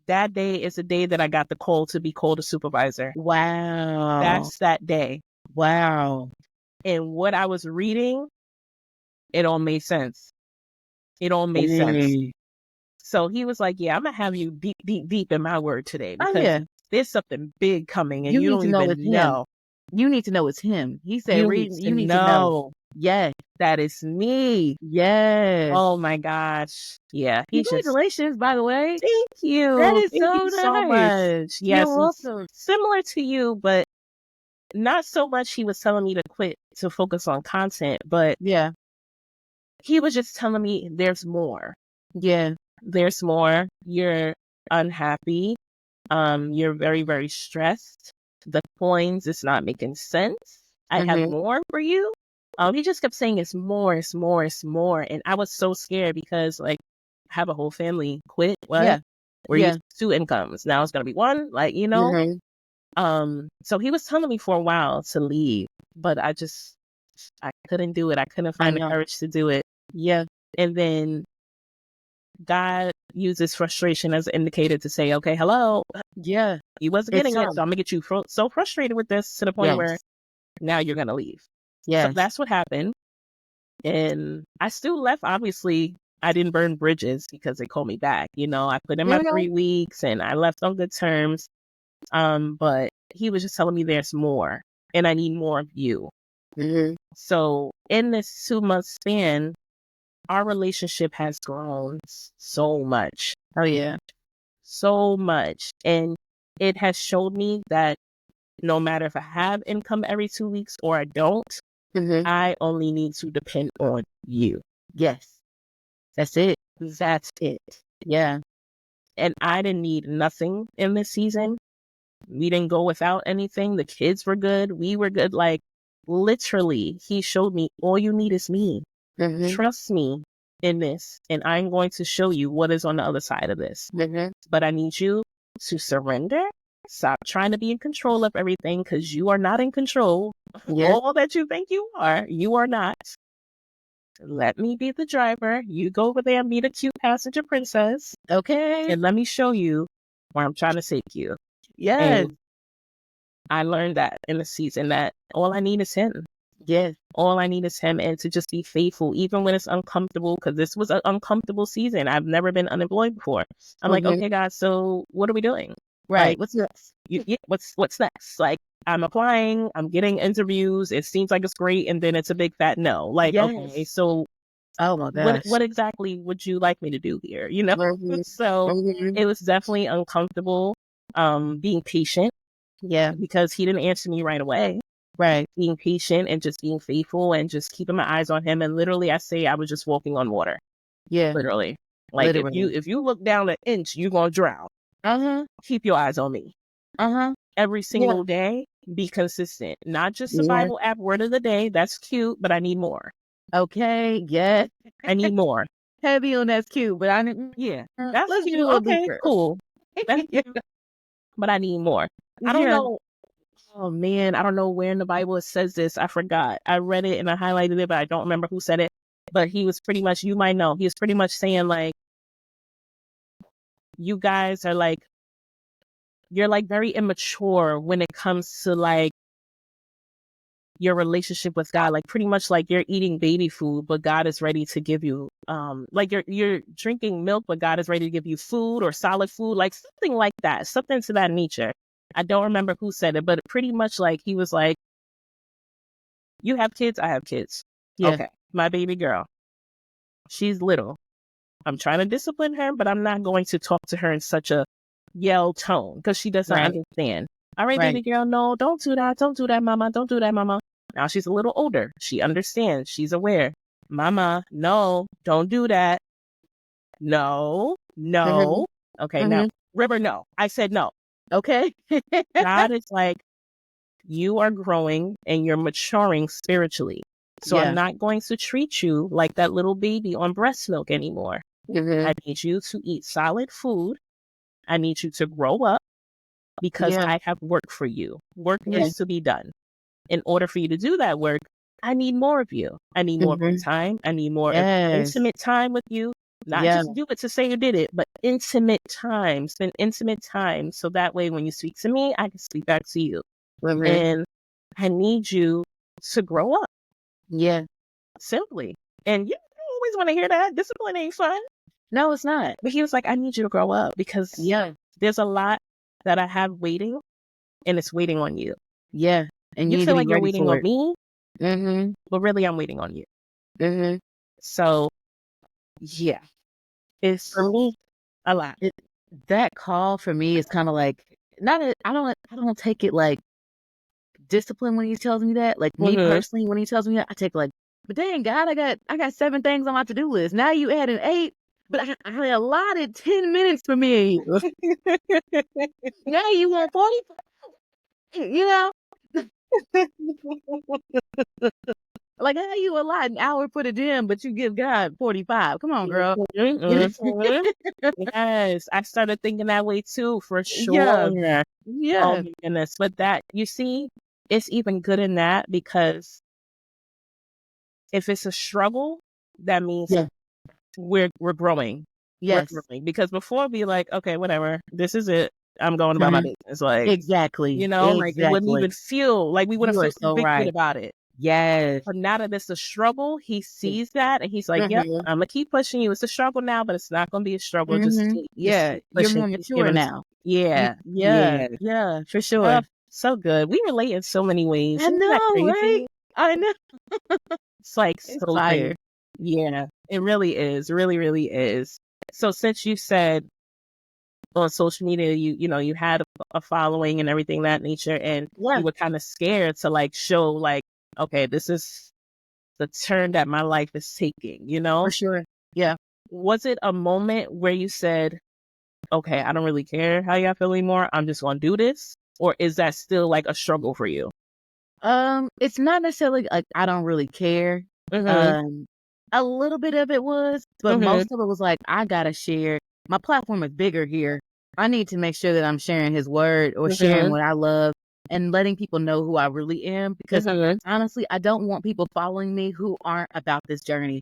That day is the day that I got the call to be called a supervisor. Wow, That's that day. wow. And what I was reading, it all made sense. It all made sense. Really? So he was like, yeah, I'm gonna have you deep, deep, deep in my word today Oh because yeah. there's something big coming and You you need don't to know it's even him. know. You need to know it's him. He said, You read, need to you need to know. know Yes. that it's me. Yes. Oh my gosh. Yeah, he's just, Congratulations, by the way. thank That you. is Thank you so so nice. much. You're Yes, it's welcome. similar to you, but not so much he was telling me to quit to focus on content, but Yeah. he was just telling me there's more. Yeah. There's more. You're unhappy. You're very, very stressed. The coins is not making sense. I have Mm-hmm. more for you. He just kept saying it's more, it's more, it's more. And I was so scared because like I have a whole family. Quit what? Yeah. We're Yeah. used to 2 incomes. Now it's gonna be one, like, you know? Mm-hmm. So he was telling me for a while to leave, but I couldn't do it. I couldn't I find the know. courage to do it. Yeah. And then God uses frustration as an indicator to say, okay, hello, Yeah. you wasn't It's getting it. So time. I'm gonna get you so frustrated with this to the point where Yes. now you're gonna leave. So Yes. that's what happened. And I still left. Obviously, I didn't burn bridges because they called me back. You know, I put in my You know? 3 weeks and I left on good terms. But he was just telling me there's more and I need more of you. Mm-hmm. So in this 2-month span, our relationship has grown so much. Oh yeah. So much. And it has showed me that no matter if I have income every 2 weeks or I don't, I only need to depend on you. Yes. That's it. That's it. Yeah. And I didn't need nothing in this season. We didn't go without anything. The kids were good. We were good. Like, literally, he showed me all you need is me. Trust me in this, and I'm going to show you what is on the other side of this. But I need you to surrender. Stop trying to be in control of everything, because you are not in control. All that you think you are not. Let me be the driver. You go over there and be the cute passenger princess. Okay. And let me show you where I'm trying to take you. Yes. And I learned that in the season, that all I need is him. Yes. All I need is him, and to just be faithful, even when it's uncomfortable, because this was an uncomfortable season. I've never been unemployed before. I'm like, okay, guys, so what are we doing? Right. Like, What's next? What's next? Like, I'm applying, I'm getting interviews. It seems like it's great, and then it's a big fat no. Like, okay, so Oh my gosh. what exactly would you like me to do here? You know? So it was definitely uncomfortable. Being patient. Yeah. Because he didn't answer me right away. Right. Being patient and just being faithful and just keeping my eyes on him. And literally, I say I was just walking on water. Yeah. Literally. Like, if you look down an inch, you're going to drown. Keep your eyes on me. Every single day, be consistent. Not just the Bible app word of the day. That's cute, but I need more. Okay. Yeah. I need more. Heavy on that's cute, but I need. Yeah. That's Let's cute. do a little Okay, deeper. cool. That's cute. But I need more. I don't know. Oh man, I don't know where in the Bible it says this. I forgot. I read it and I highlighted it, but I don't remember who said it. But he was pretty much, you might know, he was pretty much saying, like, you guys are like, you're like very immature when it comes to like your relationship with God. Like, pretty much like you're eating baby food, but God is ready to give you, like you're drinking milk, but God is ready to give you food or solid food, like something like that, something to that nature. I don't remember who said it, but pretty much like he was like, you have kids, I have kids. Yeah. Okay, my baby girl, she's little. I'm trying to discipline her, but I'm not going to talk to her in such a yell tone because she doesn't understand. All right, baby girl, no, don't do that. Don't do that, mama. Don't do that, mama. Now she's a little older. She understands. She's aware. Mama, no, don't do that. No. Okay, now, River, no. I said no. Okay. God is like, you are growing and you're maturing spiritually. So I'm not going to treat you like that little baby on breast milk anymore. I need you to eat solid food. I need you to grow up because I have work for you. Work is to be done. In order for you to do that work, I need more of you. I need more of your time. I need more intimate time with you. Not just do it to say you did it, but intimate time. Spend intimate time. So that way when you speak to me, I can speak back to you. And I need you to grow up. Yeah. Simply. And you always want to hear that. Discipline ain't fun. No, it's not. But he was like, I need you to grow up because there's a lot that I have waiting and it's waiting on you. Yeah. And you feel like you're waiting on me, Mm-hmm. but really I'm waiting on you. Mm-hmm. So, yeah. It's For me, a lot. That call for me is kind of like, I don't take it like discipline when he tells me that. Like me personally, when he tells me that, I take like, but dang God, I got 7 things on my to-do list. Now you added 8, but I allotted 10 minutes for me. Now you want 40, you know? Like, how you allot an hour for the gym, but you give God 45? Come on, girl. Yes, I started thinking that way too, for sure. Yeah. Oh my goodness. But that, you see, it's even good in that because if it's a struggle, that means we're growing. Yes. We're growing. Because before it'd be like, okay, whatever, this is it. I'm going about my business. Like, exactly. You know, like it wouldn't even feel like we wouldn't feel so convicted about it. Yes. But now that it's a struggle, he sees that and he's like, yep, I'm gonna keep pushing you. It's a struggle now, but it's not gonna be a struggle. Just keep you're pushing, more mature now. Yeah, for sure. So good. We relate in so many ways. I Isn't that know, crazy? right? I know. It's like It's so fire. crazy. Yeah, it really is. Really, really is. So since you said on social media, you had a following and everything of that nature, and Yeah, you were kind of scared to like show like, okay, this is the turn that my life is taking, for sure. Yeah. Was it a moment where you said, okay, I don't really care how y'all feel anymore. I'm just going to do this? Or is that still like a struggle for you? It's not necessarily like I don't really care. Mm-hmm. Um, a little bit of it was, but Mm-hmm. most of it was like I gotta share. My platform is bigger here. I need to make sure that I'm sharing His word or sharing Mm-hmm. what I love and letting people know who I really am. Because Mm-hmm. honestly, I don't want people following me who aren't about this journey.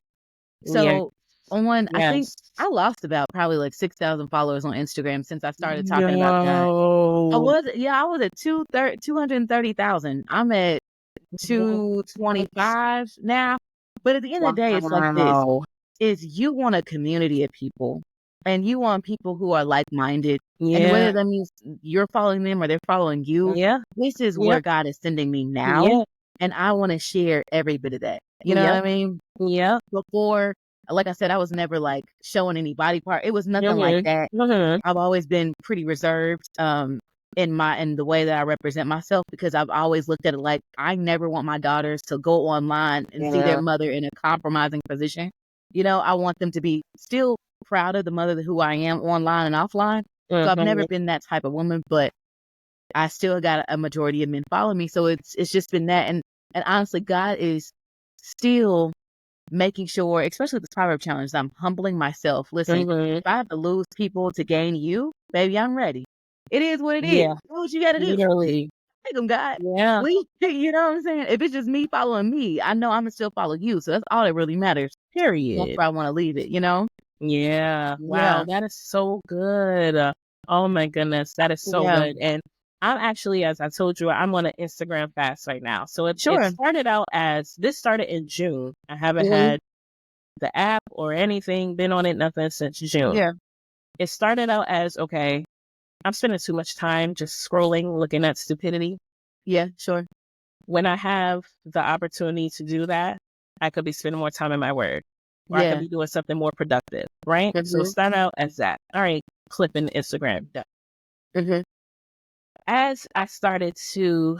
Yeah. So I think Yes. I lost about probably like 6,000 followers on Instagram since I started talking about God. No. I was at 230,000. I'm at 225 now. But at the end of the day, it's like this Wow. is you want a community of people and you want people who are like-minded. And Yeah. whether that means you're following them or they're following you, Yeah. this is where Yep. God is sending me now. Yep. And I want to share every bit of that. You know what Yep. I mean? Yep. Before, like I said, I was never like showing any body part. It was nothing like that. Mm-hmm. Mm-hmm. I've always been pretty reserved in the way that I represent myself because I've always looked at it like I never want my daughters to go online and see their Yeah. mother in a compromising position. You know, I want them to be still proud of the mother who I am online and offline. So I've never Mm-hmm. been that type of woman, but I still got a majority of men follow me. So it's just been that and honestly God is still making sure, especially the Proverb Challenge, I'm humbling myself. Listen, Mm-hmm. if I have to lose people to gain you, baby, I'm ready. It is what it is. Yeah. Do what you got to do. Literally. Take them, God. Yeah. You know what I'm saying? If it's just me following me, I know I'm going to still follow you. So that's all that really matters. That's Period. where I want to leave it, you know? Yeah. Wow. Yeah. That is so good. Oh my goodness. That is so Yeah. good. And I'm actually, as I told you, I'm on an Instagram fast right now. So it Sure. started out this started in June. I haven't Hmm. had the app or anything, been on it, nothing since June. Yeah. It started out as, okay, I'm spending too much time just scrolling, looking at stupidity. Yeah. Sure. When I have the opportunity to do that, I could be spending more time in my word, or I could Yeah. be doing something more productive, right? So it Hmm. started out as that. All right, clipping Instagram. Done. Hmm. As I started to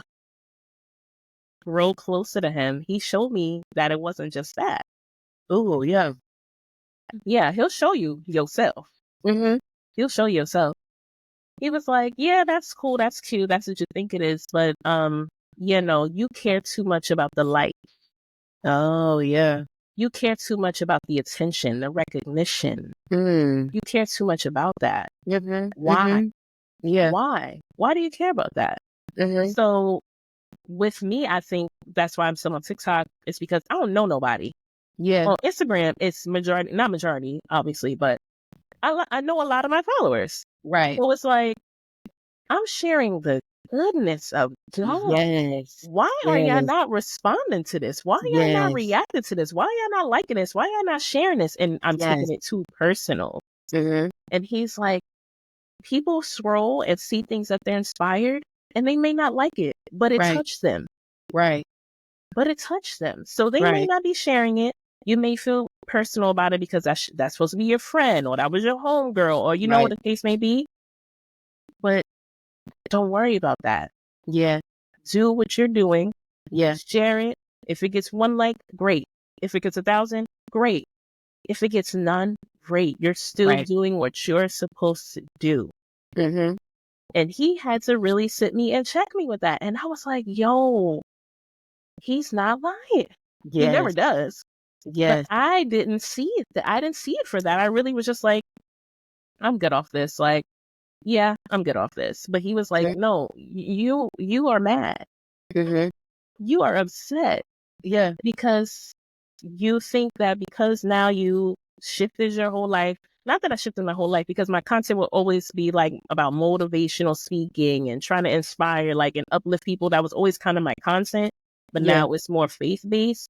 grow closer to him, he showed me that it wasn't just that. Oh, yeah. Yeah, he'll show you yourself. Hmm. He'll show you yourself. He was like, yeah, that's cool. That's cute. That's what you think it is. But, you care too much about the light. Oh, yeah. You care too much about the attention, the recognition. Mm. You care too much about that. Hmm. Why? Hmm. Yeah. Why? Why do you care about that? Hmm. So with me, I think that's why I'm still on TikTok. It's because I don't know nobody. Yeah. On Instagram, it's not majority, obviously, but I know a lot of my followers. Right. So it's like, I'm sharing the goodness of God. Yes. Why are y'all Yes. not responding to this? Why y'all not Yes. reacting to this? Why y'all not liking this? Why y'all not sharing this? And I'm Yes. taking it too personal. Mhm. And he's like, people scroll and see things that they're inspired and they may not like it, but it Right. touched them. Right. But it touched them. So they may Right. not be sharing it. You may feel personal about it because that's supposed to be your friend or that was your homegirl or you know what Right. the case may be. But don't worry about that. Yeah. Do what you're doing. Yeah. Share it. If it gets 1 like, great. If it gets 1,000, great. If it gets none, great. You're still Right. doing what you're supposed to do. Mhm. And he had to really sit me and check me with that. And I was like, yo, he's not lying. He never Yes. does. But Yes. I didn't see it. I didn't see it for that. I really was just like, I'm good off this. Like, yeah, I'm good off this. But he was like, Mhm. no, you are mad. Mhm. You are upset Yeah. because you think that because now you shifted your whole life. Not that I shifted my whole life because my content will always be like about motivational speaking and trying to inspire like and uplift people. That was always kind of my content. But Yeah. now it's more faith based.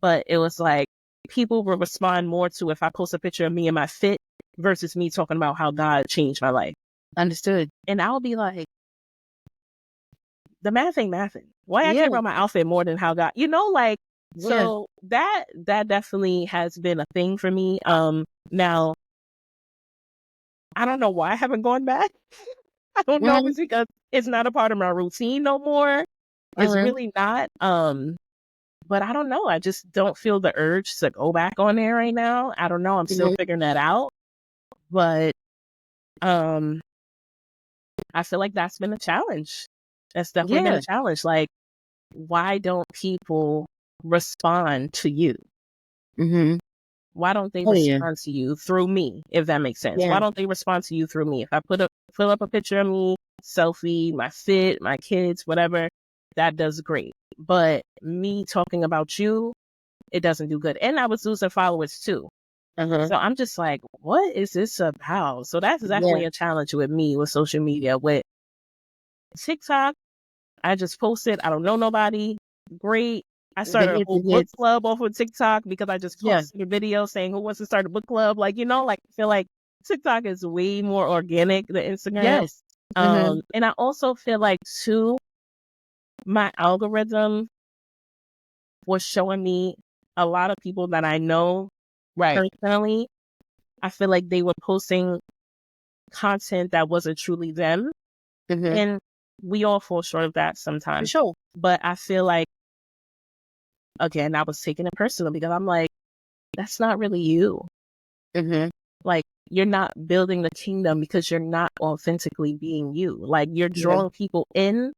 But it was like people will respond more to if I post a picture of me in my fit versus me talking about how God changed my life. Understood. And I'll be like, the math ain't mathing. Why I Yeah. care about my outfit more than how God, like So that definitely has been a thing for me. Now I don't know why I haven't gone back. I don't know if it's because it's not a part of my routine no more. It's really not. But I don't know. I just don't feel the urge to go back on there right now. I don't know. I'm still figuring that out. But I feel like that's been a challenge. That's definitely been a challenge. Like, why don't people respond to you? Why don't they respond to you through me, if that makes sense? Why don't they respond to you through me? If I fill up a picture of me, selfie, my fit, my kids, whatever, that does great. But me talking about you, it doesn't do good. And I was losing followers too. So I'm just like, what is this about? So that's definitely a challenge with me with social media. With TikTok, I just posted, I don't know nobody. Great. I started a whole book club off of TikTok because I just posted a video saying who wants to start a book club. Like, like I feel like TikTok is way more organic than Instagram. And I also feel like too, my algorithm was showing me a lot of people that I know personally. I feel like they were posting content that wasn't truly them. And we all fall short of that sometimes. For sure. But I feel like, again, I was taking it personal because I'm like, that's not really you. Like, you're not building the kingdom because you're not authentically being you. Like, you're drawing people in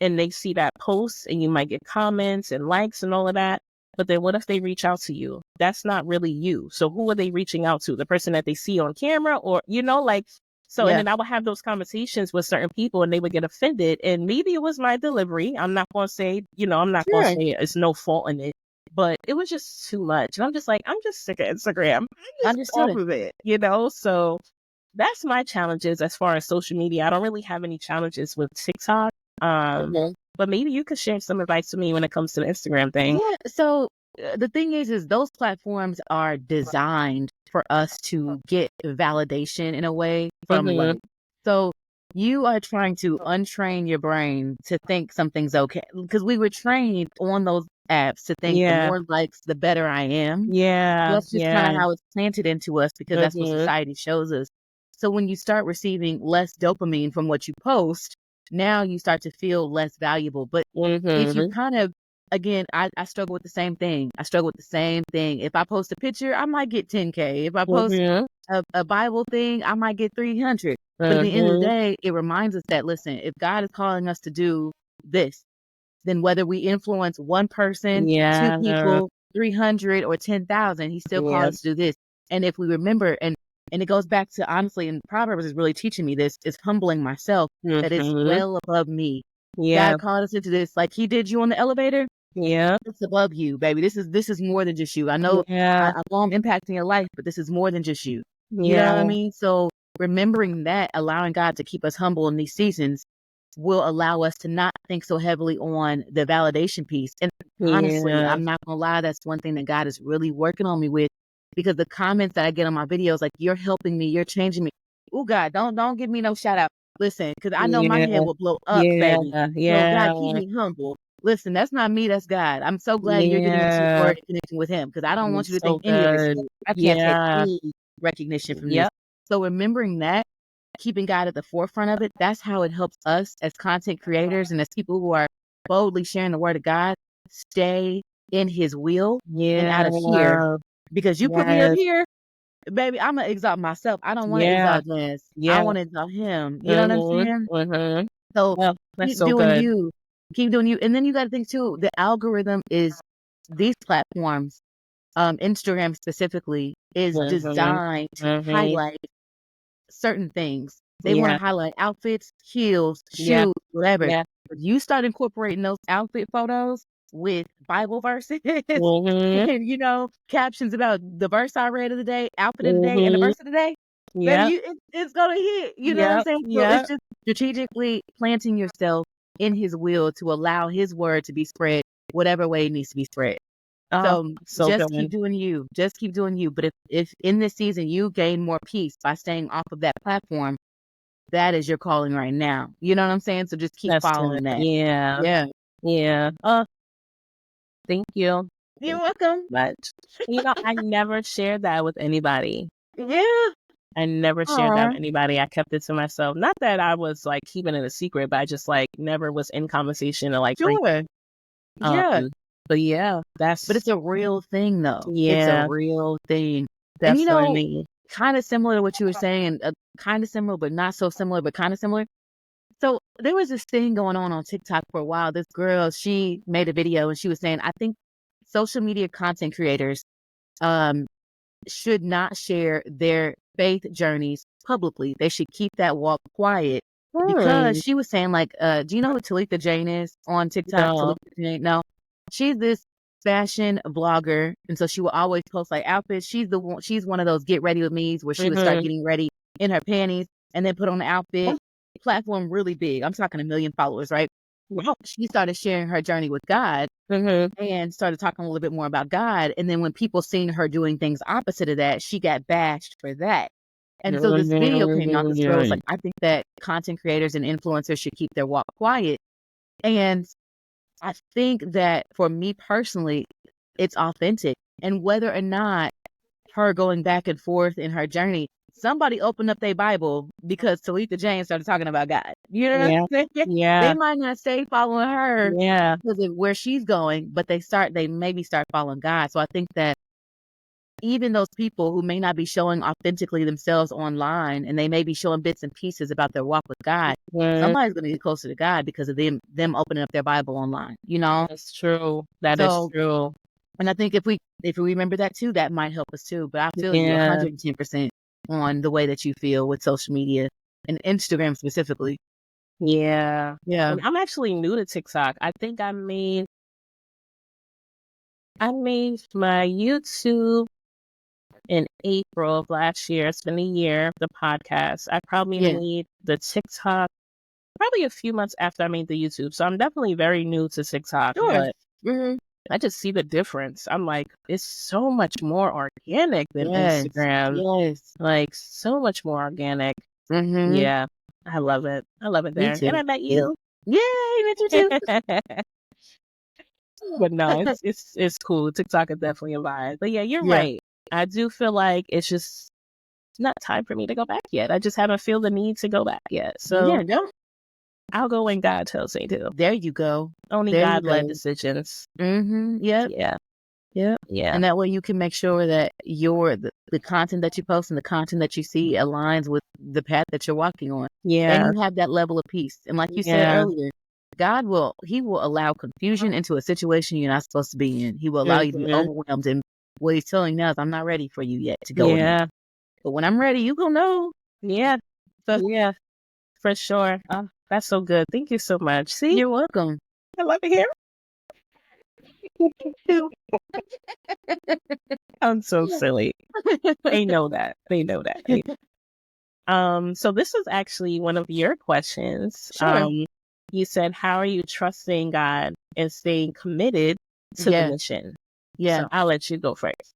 and they see that post and you might get comments and likes and all of that. But then what if they reach out to you? That's not really you. So who are they reaching out to? The person that they see on camera or, like, so, and then I would have those conversations with certain people and they would get offended. And maybe it was my delivery. I'm not going to say, I'm not going to say it's no fault in it, but it was just too much. And I'm just like, I'm just sick of Instagram. I'm just off of it, So that's my challenges as far as social media. I don't really have any challenges with TikTok. But maybe you could share some advice with me when it comes to the Instagram thing. Yeah. So the thing is those platforms are designed for us to get validation in a way from like, so you are trying to untrain your brain to think something's okay because we were trained on those apps to think the more likes, the better I am. That's just kind of how it's planted into us because that's what society shows us. So when you start receiving less dopamine from what you post, now you start to feel less valuable. But if you kind of, again, I struggle with the same thing. If I post a picture, I might get 10K. If I post a Bible thing, I might get 300. But at the end of the day, it reminds us that, listen, if God is calling us to do this, then whether we influence one person, two people, 300 or 10,000, he still called us to do this. And if we remember, and it goes back to, honestly, and Proverbs is really teaching me this, is humbling myself, that it's well above me. God called us into this, like he did you on the elevator. It's above you, baby. This is more than just you. I know I know I'm impacting your life, but this is more than just you. You know what I mean? So remembering that, allowing God to keep us humble in these seasons will allow us to not think so heavily on the validation piece. And honestly, I'm not gonna lie, that's one thing that God is really working on me with, because the comments that I get on my videos, like, you're helping me, you're changing me. Oh God, don't give me no shout out. Listen, because I know my head will blow up, baby. So God, keep me humble. Listen, that's not me, that's God. I'm so glad you're getting into your word and connecting with him, because I don't want you to think any of this. I can't take any recognition from this. So remembering that, keeping God at the forefront of it, that's how it helps us as content creators and as people who are boldly sharing the word of God stay in his will and out of here. Because you put me up here, baby, I'm going to exalt myself. I don't want to exalt Jazz. I want to exalt him. You know what I'm saying? So keep doing you. Keep doing you. And then you got to think too, the algorithm is, these platforms, Instagram specifically, is designed to highlight certain things. They want to highlight outfits, heels, shoes, whatever. If you start incorporating those outfit photos with Bible verses and, captions about the verse I read of the day, outfit of the day, and the verse of the day, baby, it's going to hit. You know what I'm saying? So it's just strategically planting yourself in his will to allow his word to be spread whatever way it needs to be spread. So just keep doing you. Just keep doing you. But if in this season you gain more peace by staying off of that platform, that is your calling right now. You know what I'm saying? So just keep following that. Yeah. Thank you. You're welcome. Much. I never shared that with anybody. Yeah. I never shared that with anybody. I kept it to myself. Not that I was like keeping it a secret, but I just like never was in conversation or like bring. Sure. Yeah. But yeah, But it's a real thing, though. It's a yeah, real thing. And definitely. kind of similar to what you were saying, kind of similar, but not so similar, but kind of similar. So there was this thing going on TikTok for a while. This girl, she made a video and she was saying, I think social media content creators should not share their faith journeys publicly. They should keep that walk quiet because she was saying, like, do you know who Talitha Jane is on TikTok? No. Talitha Jane? No. She's this fashion blogger. And so she will always post like outfits. She's one of those get ready with me's where she would start getting ready in her panties and then put on the outfit. Platform really big. I'm talking 1 million followers, right? Wow. She started sharing her journey with God and started talking a little bit more about God. And then when people seen her doing things opposite of that, she got bashed for that. And so this video came out. This girl was like, I think that content creators and influencers should keep their walk quiet. And I think that for me personally, it's authentic. And whether or not her going back and forth in her journey, somebody opened up their Bible because Talitha Jane started talking about God. You know what I'm saying? Yeah. They might not stay following her Yeah. because of where she's going, but they maybe start following God. So I think that even those people who may not be showing authentically themselves online and they may be showing bits and pieces about their walk with God, somebody's going to get closer to God because of them opening up their Bible online, That's true. That is true. And I think if we remember that too, that might help us too. But I feel you 110% on the way that you feel with social media and Instagram specifically. Yeah. Yeah. And I'm actually new to TikTok. I think I made my YouTube in April of last year. It's been a year, the podcast. I probably made the TikTok probably a few months after I made the YouTube. So I'm definitely very new to TikTok. Sure. But I just see the difference. I'm like, it's so much more organic than Instagram. Yes. Like, so much more organic. Yeah. I love it. I love it there. Me too. And I met you. Yay, met you too. But no, it's cool. TikTok is definitely a vibe. But yeah, you're right. I do feel like it's just not time for me to go back yet. I just haven't feel the need to go back yet. So I'll go when God tells me to. There you go. Only God-led decisions. Yep. Yeah. Yeah. And that way you can make sure that the content that you post and the content that you see aligns with the path that you're walking on. Yeah. And you have that level of peace. And like you said earlier, God will allow confusion into a situation you're not supposed to be in. He will allow you to be overwhelmed. And what he's telling you now is, I'm not ready for you yet to go in there. But when I'm ready, you gonna know. Yeah. So, yeah, for sure. That's so good. Thank you so much. See? You're welcome. I love it here. I'm so silly. They know that. So this was actually one of your questions. Sure. You said, how are you trusting God and staying committed to the mission? Yeah. So I'll let you go first.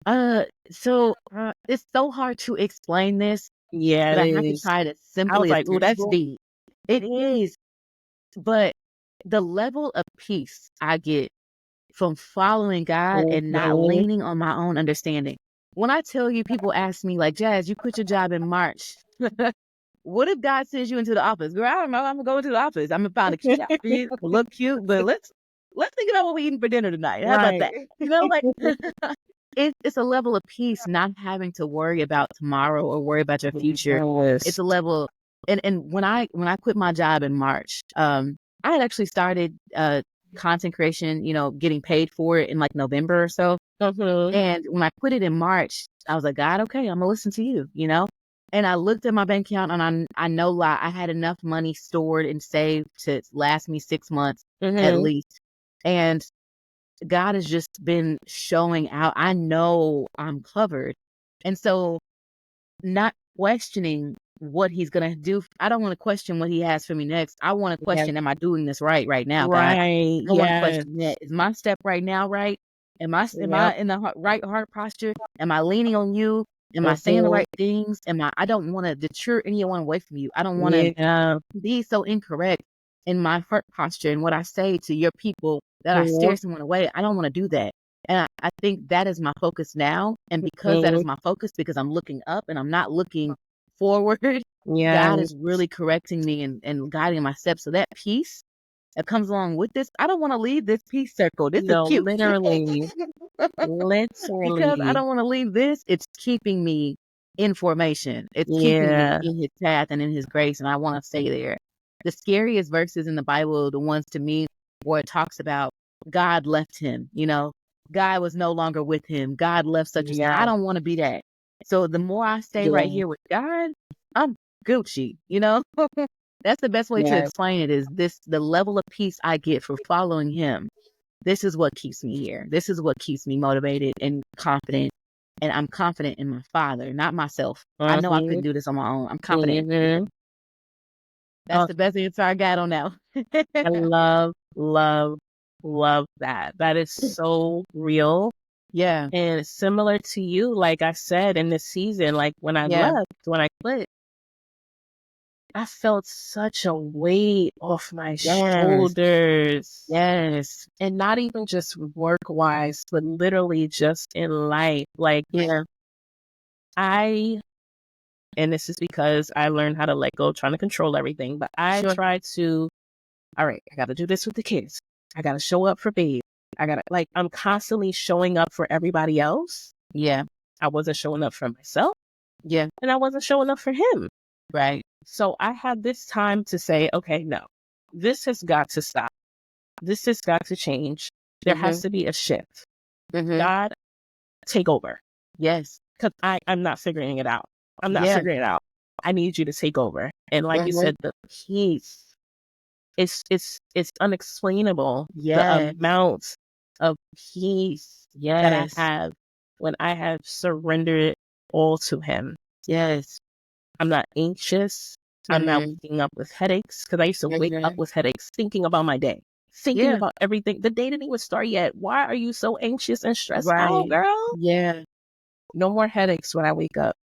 So it's so hard to explain this. Yeah, but I have to try to simply. I was like, "Ooh, that's deep." It is, but the level of peace I get from following God and not leaning on my own understanding. When I tell you, people ask me like, Jazz, you quit your job in March. What if God sends you into the office? Girl, I don't know. I'm gonna go into the office. I'm gonna find a cute outfit, look cute, but let's think about what we're eating for dinner tonight. How about that? You know, like it's a level of peace, not having to worry about tomorrow or worry about your future. It's a level, and when I quit my job in March, I had actually started content creation, getting paid for it in like November or so. And when I quit it in March, I was like, God, okay, I'm gonna listen to you, And I looked at my bank account and I no lie, I had enough money stored and saved to last me 6 months at least. And God has just been showing out. I know I'm covered. And so not questioning what he's going to do. I don't want to question what he has for me next. I want to question, am I doing this right now, God? I want to question that. Is my step right now right? Am I in the right heart posture? Am I leaning on you? Am I saying the right things? I don't want to deter anyone away from you. I don't want to be so incorrect. in my heart posture and what I say to your people that I steer someone away. I don't want to do that. And I think that is my focus now. And because that is my focus, because I'm looking up and I'm not looking forward, Yeah. God is really correcting me and guiding my steps. So that peace that comes along with this, I don't want to leave this peace circle. This is No, cute. literally. Because I don't want to leave this. It's keeping me in formation. It's keeping me Yeah. in his path and in his grace. And I want to stay there. The scariest verses in the Bible are the ones to me where it talks about God left him, God was no longer with him. God left such a, I Yeah. don't want to be that. So the more I stay right here with God, I'm Gucci, That's the best way to Yeah. explain it is the level of peace I get for following him. This is what keeps me here. This is what keeps me motivated and confident. And I'm confident in my Father, not myself. I know I couldn't do this on my own. I'm confident. That's the best answer I got on that. I love, love, love that. That is so real. Yeah. And similar to you, like I said in this season, like when I left, when I quit, I felt such a weight off my shoulders. Yes. And not even just work wise, but literally just in life. Like, and this is because I learned how to let go, trying to control everything. But I tried to, all right, I got to do this with the kids. I got to show up for babe. I'm constantly showing up for everybody else. Yeah. I wasn't showing up for myself. Yeah. And I wasn't showing up for him. Right. So I had this time to say, okay, no, this has got to stop. This has got to change. There has to be a shift. God, take over. Yes. Because I'm not figuring it out. I'm not figuring it out. I need you to take over. And like you said, the peace, it's unexplainable. The amount of peace that I have when I have surrendered all to him. Yes. I'm not anxious. I'm not waking up with headaches, because I used to wake up with headaches thinking about my day, thinking about everything. The day didn't even start yet. Why are you so anxious and stressed out, girl? Yeah. No more headaches when I wake up.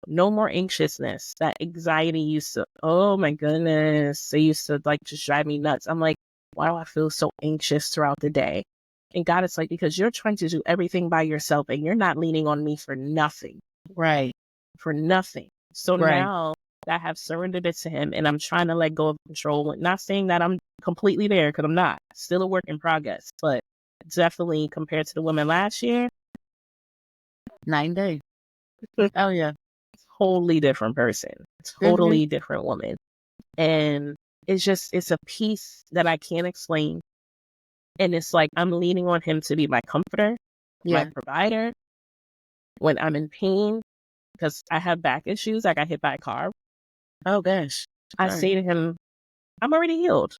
No more anxiousness. That anxiety used to, oh my goodness, it used to like just drive me nuts. I'm like, why do I feel so anxious throughout the day? And God is like, because you're trying to do everything by yourself and you're not leaning on me for nothing. Right. For nothing. So now that I have surrendered it to him and I'm trying to let go of control, not saying that I'm completely there, because I'm not. Still a work in progress. But definitely compared to the women last year, 9 days. Oh yeah. Totally different person. Totally different woman. And it's a peace that I can't explain. And it's like I'm leaning on him to be my comforter, my provider. When I'm in pain, because I have back issues, I got hit by a car. Oh gosh. I say to him, I'm already healed.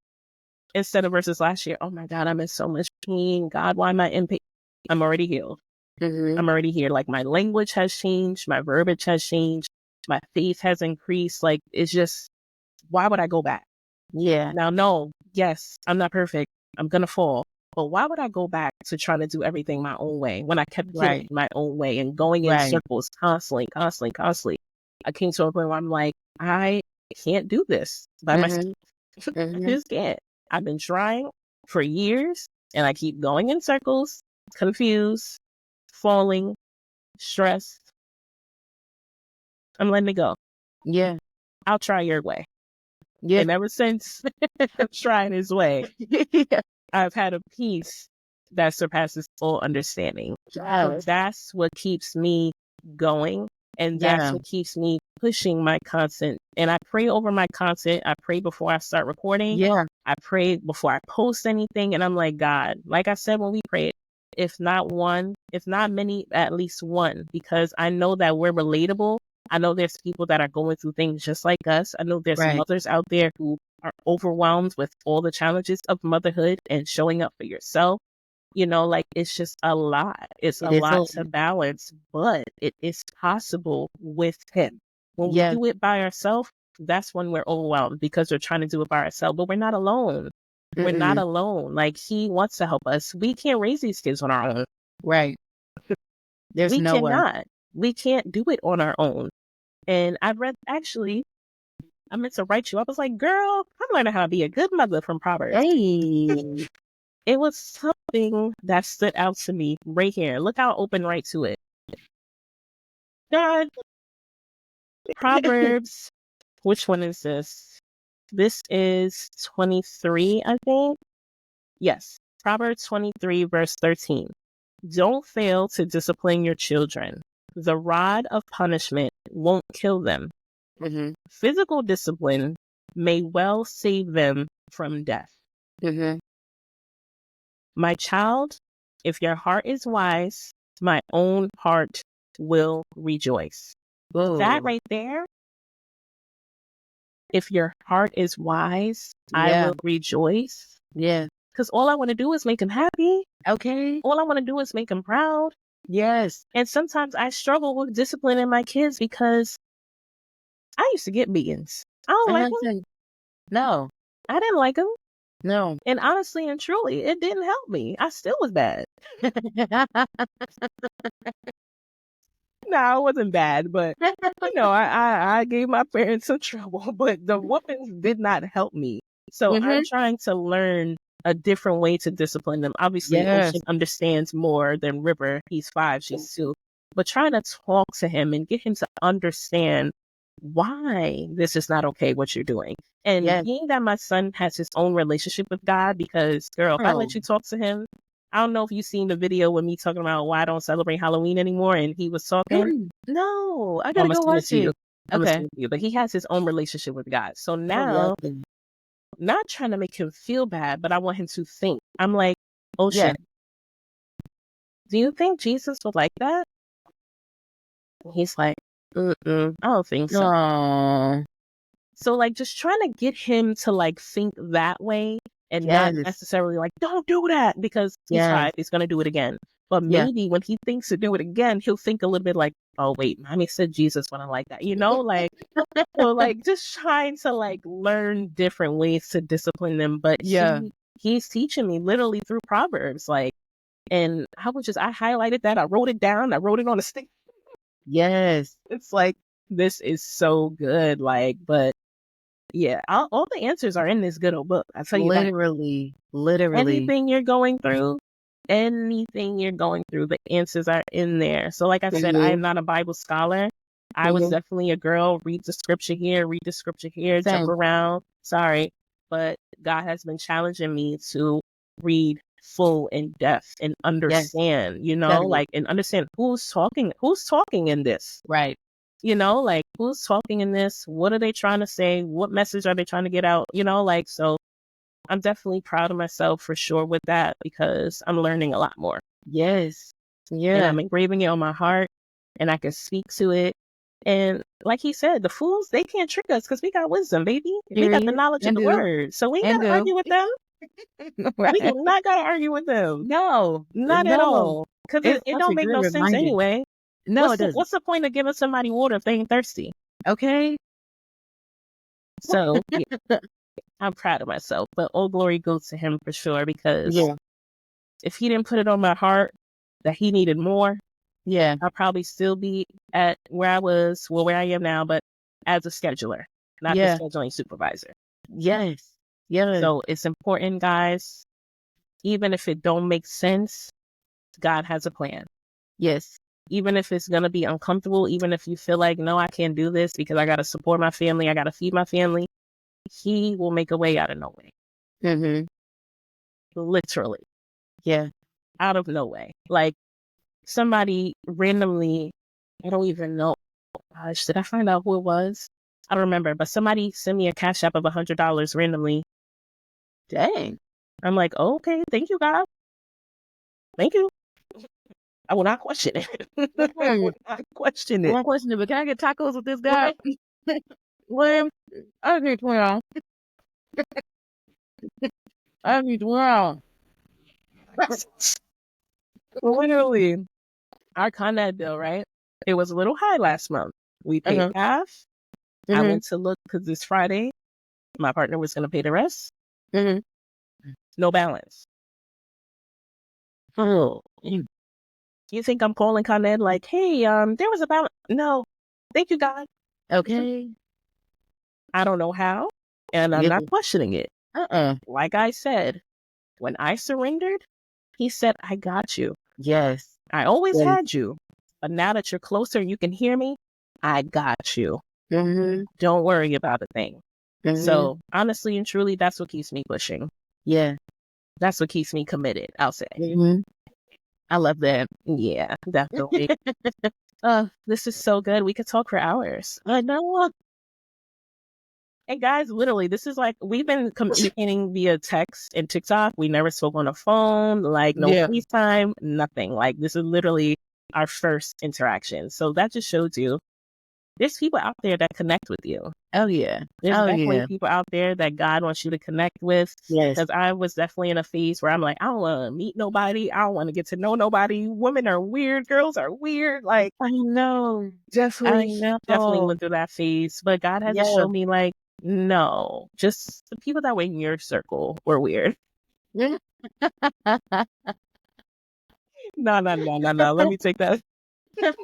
Instead of versus last year, oh my God, I'm in so much pain. God, why am I in pain? I'm already healed. I'm already here. Like my language has changed. My verbiage has changed. My faith has increased. Like it's just, why would I go back? Yeah. Now, no, yes, I'm not perfect. I'm going to fall. But why would I go back to trying to do everything my own way when I kept getting it my own way and going in circles constantly? I came to a point where I'm like, I can't do this by myself. I just can't. I've been trying for years and I keep going in circles, confused, falling, stressed. I'm letting it go. Yeah. I'll try your way. Yeah. And ever since I've tried his way, I've had a peace that surpasses all understanding. So that's what keeps me going. And that's what keeps me pushing my content. And I pray over my content. I pray before I start recording. Yeah. I pray before I post anything. And I'm like, God, like I said when we prayed, if not one, if not many, at least one, because I know that we're relatable. I know there's people that are going through things just like us. I know there's mothers out there who are overwhelmed with all the challenges of motherhood and showing up for yourself. Like it's just a lot. It's a lot to balance, but it is possible with him. When we do it by ourselves, that's when we're overwhelmed because we're trying to do it by ourselves, but we're not alone. We're not alone. Like he wants to help us. We can't raise these kids on our own. Right. There's we no way. cannot. We can't do it on our own. And I've read, actually, I meant to write you. I was like, girl, I'm learning how to be a good mother from Proverbs. Hey. It was something that stood out to me right here. Look how I open right to it. God, Proverbs, which one is this? This is 23, I think. Yes, Proverbs 23, verse 13. Don't fail to discipline your children. The rod of punishment won't kill them. Mm-hmm. Physical discipline may well save them from death. Mm-hmm. My child, if your heart is wise, my own heart will rejoice. That Whoa. right there, if your heart is wise, I Yeah. will rejoice. Yeah. Because all I want to do is make him happy. Okay. All I want to do is make him proud. Yes. And sometimes I struggle with disciplining my kids because I used to get beatings. I don't like them. No. I didn't like them. No. And honestly and truly, it didn't help me. I still was bad. No, I wasn't bad, but I gave my parents some trouble, but the whoopings did not help me. So I'm trying to learn a different way to discipline them. Obviously, Yes. Ocean understands more than River. He's 5, she's 2. But trying to talk to him and get him to understand why this is not okay, what you're doing. And Yes. being that my son has his own relationship with God, because, girl, if I let you talk to him, I don't know if you've seen the video with me talking about why I don't celebrate Halloween anymore, and he was talking. No, I I'm gotta gonna go send it watch to you. it. I'm gonna Okay. send it to you. But he has his own relationship with God. So I now, love it. not trying to make him feel bad, but I want him to think. I'm like, Ocean, do you think Jesus would like that? And he's like, I don't think so. Aww. So like just trying to get him to like think that way and not Yes. necessarily like, don't do that, because he's Yes. 5, he's gonna do it again. But Yeah. maybe when he thinks to do it again, he'll think a little bit like, oh wait, mommy said Jesus wouldn't like that. Like so like just trying to like learn different ways to discipline them. But Yeah. he's teaching me literally through Proverbs. Like, and I highlighted that, I wrote it down, I wrote it on a stick. Yes. It's like, this is so good. Like, but yeah, all the answers are in this good old book. I tell you that. Literally. Anything you're going through, the answers are in there. So like I said, I am not a Bible scholar. I was definitely a girl, read the scripture here, Same. jump around. Sorry. But God has been challenging me to read full in depth and understand, Definitely. and understand who's talking in this. Right. Like who's talking in this? What are they trying to say? What message are they trying to get out? So I'm definitely proud of myself for sure with that, because I'm learning a lot more. Yes. And Yeah. I'm engraving it on my heart, and I can speak to it. And like he said, the fools, they can't trick us because we got wisdom, baby. We got the knowledge of the word. So we ain't got to argue with them. Right. We do not got to argue with them. No. Not at all. Because it don't make no sense anyway. No, it doesn't. What's the point of giving somebody water if they ain't thirsty? Okay. So yeah, I'm proud of myself, but all glory goes to him for sure, because if he didn't put it on my heart that he needed more, I'll probably still be at where I am now, but as a scheduler, not the scheduling supervisor. Yes. Yeah. So it's important, guys. Even if it don't make sense, God has a plan. Yes. Even if it's going to be uncomfortable, even if you feel like, no, I can't do this because I got to support my family, I got to feed my family, he will make a way out of no way. Mm-hmm. Literally. Yeah. Out of no way. Like somebody randomly, I don't even know. Gosh, did I find out who it was? I don't remember, but somebody sent me a cash app of $100 randomly. Dang. I'm like, oh, okay, thank you, God. Thank you. I will not question it. I will not question it. One question, but can I get tacos with this guy? William, I need $20. I need $20. Literally, our Conrad bill, right? It was a little high last month. We paid half. I went to look because it's Friday. My partner was going to pay the rest. No balance. Oh. You think I'm calling Con Ed like, hey, there was a balance? No. Thank you, God. Okay. I don't know how, and I'm Yeah. not questioning it. Uh-uh. Like I said, when I surrendered, he said, I got you. Yes. I always Yes. had you. But now that you're closer and you can hear me, I got you. Mm-hmm. Don't worry about a thing. Mm-hmm. So honestly and truly, that's what keeps me pushing. Yeah. That's what keeps me committed, I'll say. Mm-hmm. I love that. Yeah, definitely. This is so good. We could talk for hours. I know. And guys, literally, this is like, we've been communicating via text and TikTok. We never spoke on the phone, like no Yeah. FaceTime, nothing. Like this is literally our first interaction. So that just shows you there's people out there that connect with you. Oh yeah. There's Oh definitely yeah. people out there that God wants you to connect with. Yes. Because I was definitely in a phase where I'm like, I don't want to meet nobody. I don't want to get to know nobody. Women are weird. Girls are weird. Like, I know. definitely went through that phase. But God had to Yeah. show me, like, no, just the people that were in your circle were weird. Yeah. No. Let me take that. But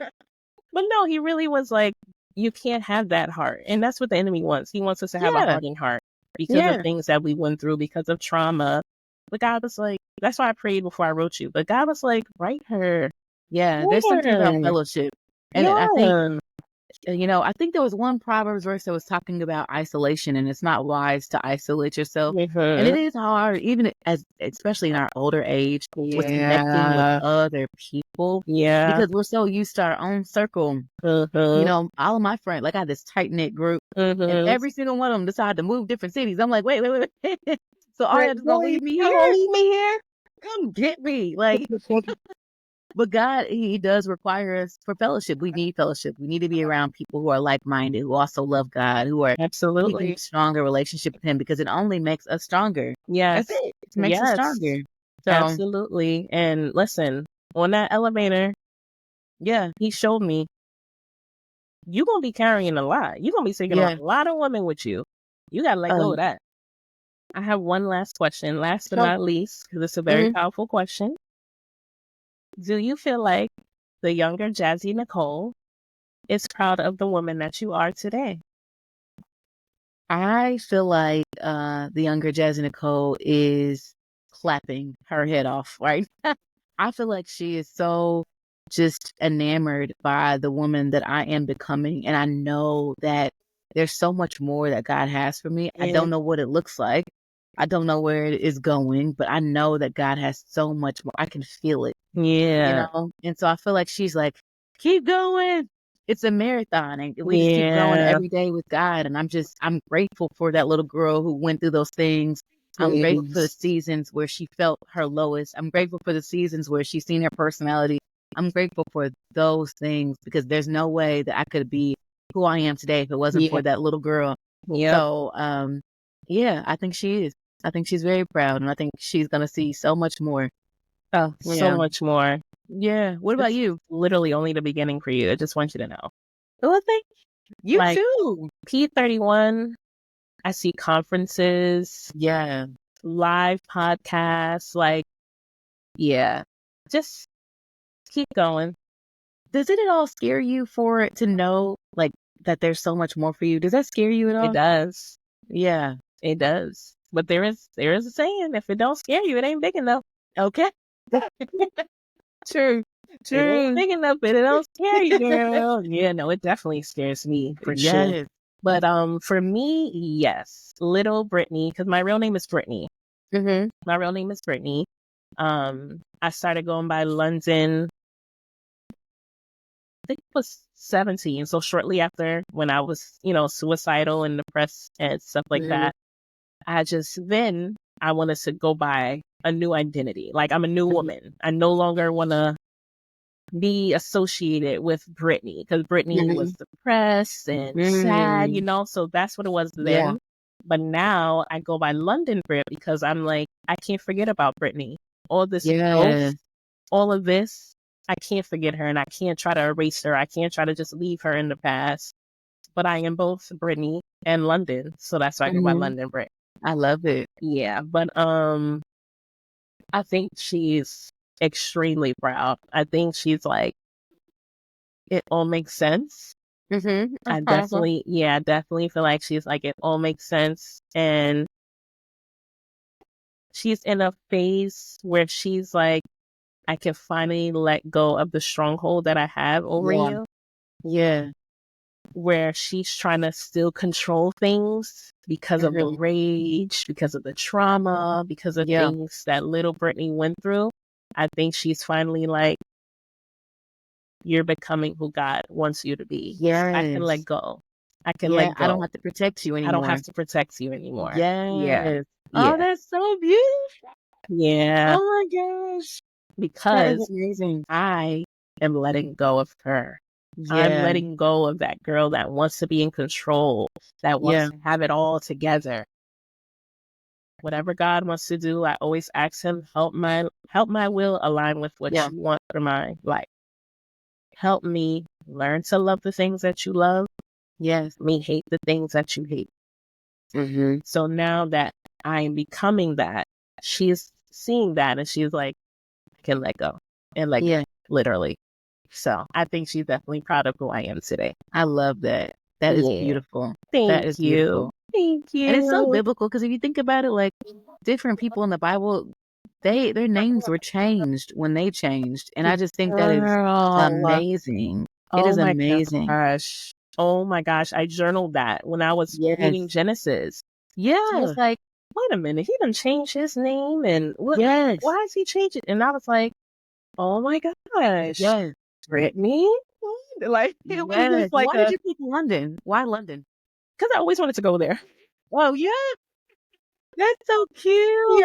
no, he really was like, you can't have that heart. And that's what the enemy wants. He wants us to have a Yeah. hardened heart because of Yeah. things that we went through, because of trauma. But God was like, that's why I prayed before I wrote you. But God was like, write her. Yeah. There's something about Yeah. fellowship. And I think, Yeah. I think there was one Proverbs verse that was talking about isolation, and it's not wise to isolate yourself. And it is hard, even especially in our older age, with connecting with other people, Yeah. because we're so used to our own circle. All of my friends, like I had this tight knit group, and every single one of them decided to move different cities. I'm like, wait. So all y'all just gonna leave me here? Leave me here? Come get me, like. But God, He does require us for fellowship. We need fellowship. We need to be around people who are like-minded, who also love God, who are Absolutely. keeping stronger relationship with Him, because it only makes us stronger. Yes. That's it. It makes us stronger. So, absolutely. And listen, on that elevator, yeah, he showed me you're going to be carrying a lot. You're going to be taking on a lot of women with you. You got to let go of that. I have one last question, last but not least, because it's a very powerful question. Do you feel like the younger Jazzie Nicole is proud of the woman that you are today? I feel like the younger Jazzie Nicole is clapping her head off, right? I feel like she is so just enamored by the woman that I am becoming. And I know that there's so much more that God has for me. I don't know what it looks like. I don't know where it is going, but I know that God has so much more. I can feel it. Yeah. And so I feel like she's like, keep going. It's a marathon, and we just keep growing every day with God. And I'm grateful for that little girl who went through those things. I'm grateful for the seasons where she felt her lowest. I'm grateful for the seasons where she's seen her personality. I'm grateful for those things, because there's no way that I could be who I am today if it wasn't for that little girl. So, I think she is. I think she's very proud, and I think she's going to see so much more. Oh, so much more. Yeah. What about you? Literally only the beginning for you. I just want you to know. Well, thank you Like, too. P31, I see conferences, Yeah. live podcasts, like, just keep going. Does it at all scare you for it to know, like, that there's so much more for you? Does that scare you at all? It does. Yeah. It does. But there is a saying, if it don't scare you, it ain't big enough. Okay. True. It ain't big enough, but it don't scare you, girl. Yeah, no, it definitely scares me for sure. But for me, yes, little Brittany, because my real name is Brittany. My real name is Brittany. I started going by London, I think it was 17. So shortly after, when I was, suicidal and depressed and stuff like that, I wanted to go by a new identity. Like, I'm a new woman. I no longer want to be associated with Brittany, because Brittany was depressed and sad, so that's what it was then. But now I go by London Brit, because I'm like, I can't forget about Brittany. All this growth, all of this, I can't forget her, and I can't try to erase her. I can't try to just leave her in the past. But I am both Brittany and London, so that's why I go by London Brit. I love it. Yeah, but I think she's extremely proud. I think she's like, it all makes sense. I definitely feel like she's like, it all makes sense. And she's in a phase where she's like, I can finally let go of the stronghold that I have over Yeah. you, Yeah. where she's trying to still control things because of the rage, because of the trauma, because of Yeah. things that little Brittany went through. I think she's finally like, you're becoming who God wants you to be. I can let Yes. go. I can Yeah. let I don't go. have to protect you I don't anymore. have to protect you anymore. Yeah. Yes. Oh, Yeah. that's so beautiful. Yeah. Oh my gosh. That is Because amazing. I am letting go of her. I'm Yeah. letting go of that girl that wants to be in control, that wants Yeah. to have it all together. Whatever God wants to do, I always ask him, help my will align with what Yeah. you want for my life. Help me learn to love the things that you love. Yes. Me hate the things that you hate. Mm-hmm. So now that I am becoming that, she's seeing that and she's like, I can let go and let go, Yeah. literally. So I think she's definitely proud of who I am today. I love that. That is Yeah. beautiful. That Thank is you. beautiful. Thank you. And it's so biblical because if you think about it, like different people in the Bible, their names were changed when they changed. And I just think that is Girl. amazing. It is Oh my amazing. gosh. Oh my gosh. I journaled that when I was reading Yes. Genesis. I Yeah. was like, wait a minute, he done changed his name and what? Yes. Why is he changing? And I was like, oh my gosh, Yes. Brittany. Like it was Yes. just like Why did you pick London? Why London? because I always wanted to go there. Oh, yeah. That's so Yes,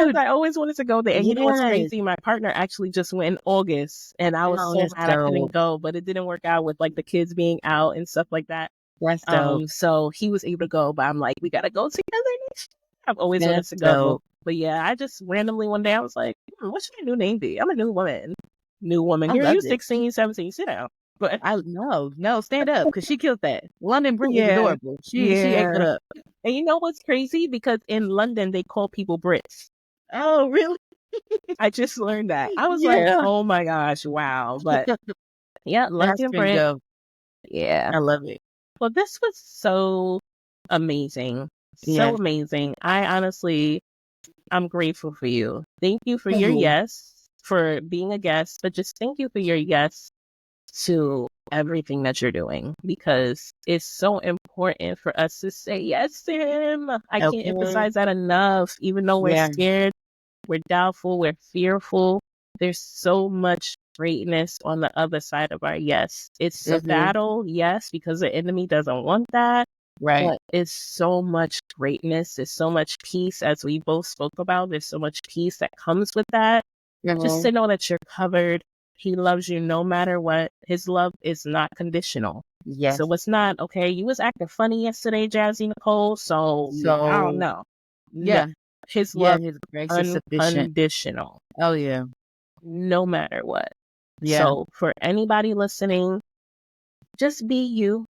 cute. I always wanted to go there. And you know what's Yes. crazy? My partner actually just went in August, and I was Oh, so that's mad I couldn't dope. go, but it didn't work out with like the kids being out and stuff like that. That's dope. So he was able to go, but I'm like, we gotta go together next year. I've always wanted That's to go. dope. But yeah, I just randomly one day I was like, what should my new name be? I'm a new woman. New woman. I Girl, you love it. 16, 17, sit down. But No, stand up because she killed that. London Britt was yeah. adorable. She ate that up. And you know what's crazy? Because in London they call people Brits. Oh, really? I just learned that. I was like, Yeah. oh my gosh, wow. But yeah, That's London been Brit. dope. Yeah. I love it. Well, this was so amazing. So Yeah. amazing. I'm grateful for you. Thank you for your Mhm. yes, for being a guest, but just thank you for your yes to everything that you're doing because it's so important for us to say yes to him. I can't Okay. emphasize that enough. Even though we're Yeah. scared, we're doubtful, we're fearful, there's so much greatness on the other side of our yes. It's a Mhm. battle, yes, because the enemy doesn't want that. Right. But it's so much greatness. There's so much peace, as we both spoke about. There's so much peace that comes with that. Just to know that you're covered. He loves you no matter what. His love is not conditional. Yes. So it's not, okay, you was acting funny yesterday, Jazzie Nicole, so I don't know. Yeah. No. His Yeah. love His grace is sufficient. unconditional, Oh, yeah. no matter what. Yeah. So for anybody listening, just be you.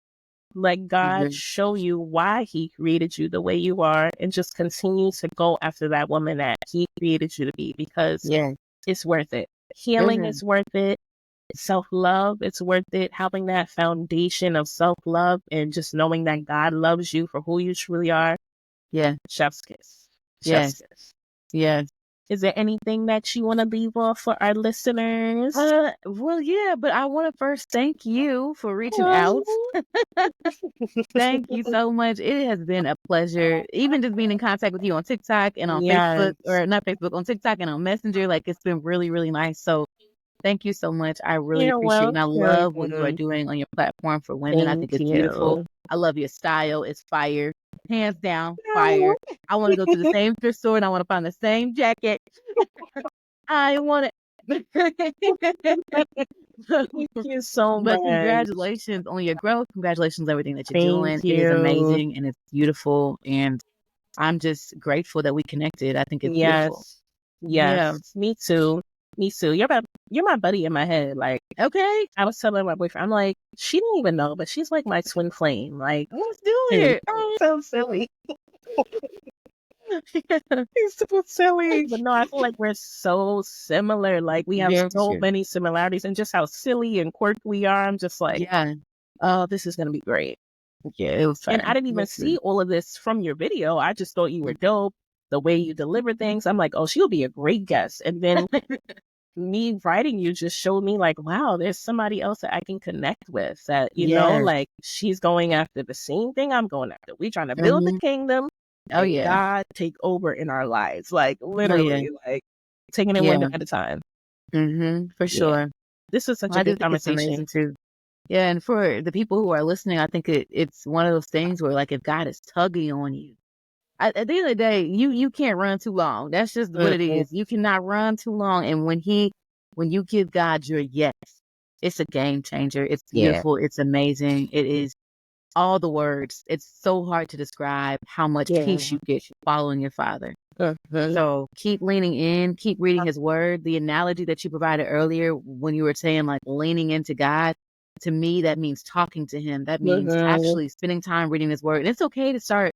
Let God Mhm. show you why he created you the way you are and just continue to go after that woman that he created you to be because Yeah. it's worth it. Healing Mhm. is worth it. Self-love, it's worth it. Having that foundation of self-love and just knowing that God loves you for who you truly are. Yeah. Chef's kiss. Yes. Chef's kiss. Yes. Is there anything that you want to leave off for our listeners? Well, yeah, but I want to first thank you for reaching out. Thank you so much. It has been a pleasure, even just being in contact with you on TikTok and on Facebook, or not Facebook, on TikTok and on Messenger. Like, it's been really, really nice. So thank you so much. I really You're appreciate it. And I love what you are welcome. doing on your platform for women. I think Thank it's beautiful. you. I love your style. It's fire. Hands down, fire. I want to go to the same thrift store and I want to find the same jacket. I want it. Thank you so But much. congratulations on your growth. Congratulations on everything that you're doing. Thank It is you. amazing and it's beautiful. And I'm just grateful that we connected. I think it's beautiful. Yes. Yeah. Me too. Me too. You're my buddy in my head. Like, Okay. I was telling my boyfriend, I'm like, she didn't even know, but she's like my twin flame. Like, Let's do it. so silly. He's so silly. But no, I feel like we're so similar. Like, we have Very so true. many similarities and just how silly and quirky we are. I'm just like, Yeah. oh, this is going to be great. Yeah, it was fun. And I didn't even see all of this from your video. I just thought you were dope. The way you deliver things, I'm like, oh, she'll be a great guest. And then me writing you just showed me like, wow, there's somebody else that I can connect with that, Yes. like she's going after the same thing I'm going after. We trying to build the kingdom. Oh, and yeah. God take over in our lives. Like literally, like taking it one day at a time. For sure. This was such I a do good think it's conversation. amazing too. Yeah, and for the people who are listening, I think it's one of those things where like if God is tugging on you, at the end of the day, you can't run too long. That's just what it is. You cannot run too long. And when you give God your yes, it's a game changer. It's beautiful. It's amazing. It is all the words. It's so hard to describe how much peace you get following your Father. So keep leaning in, keep reading his word. The analogy that you provided earlier when you were saying like leaning into God, to me, that means talking to him. That means actually spending time reading his word. And it's okay to start,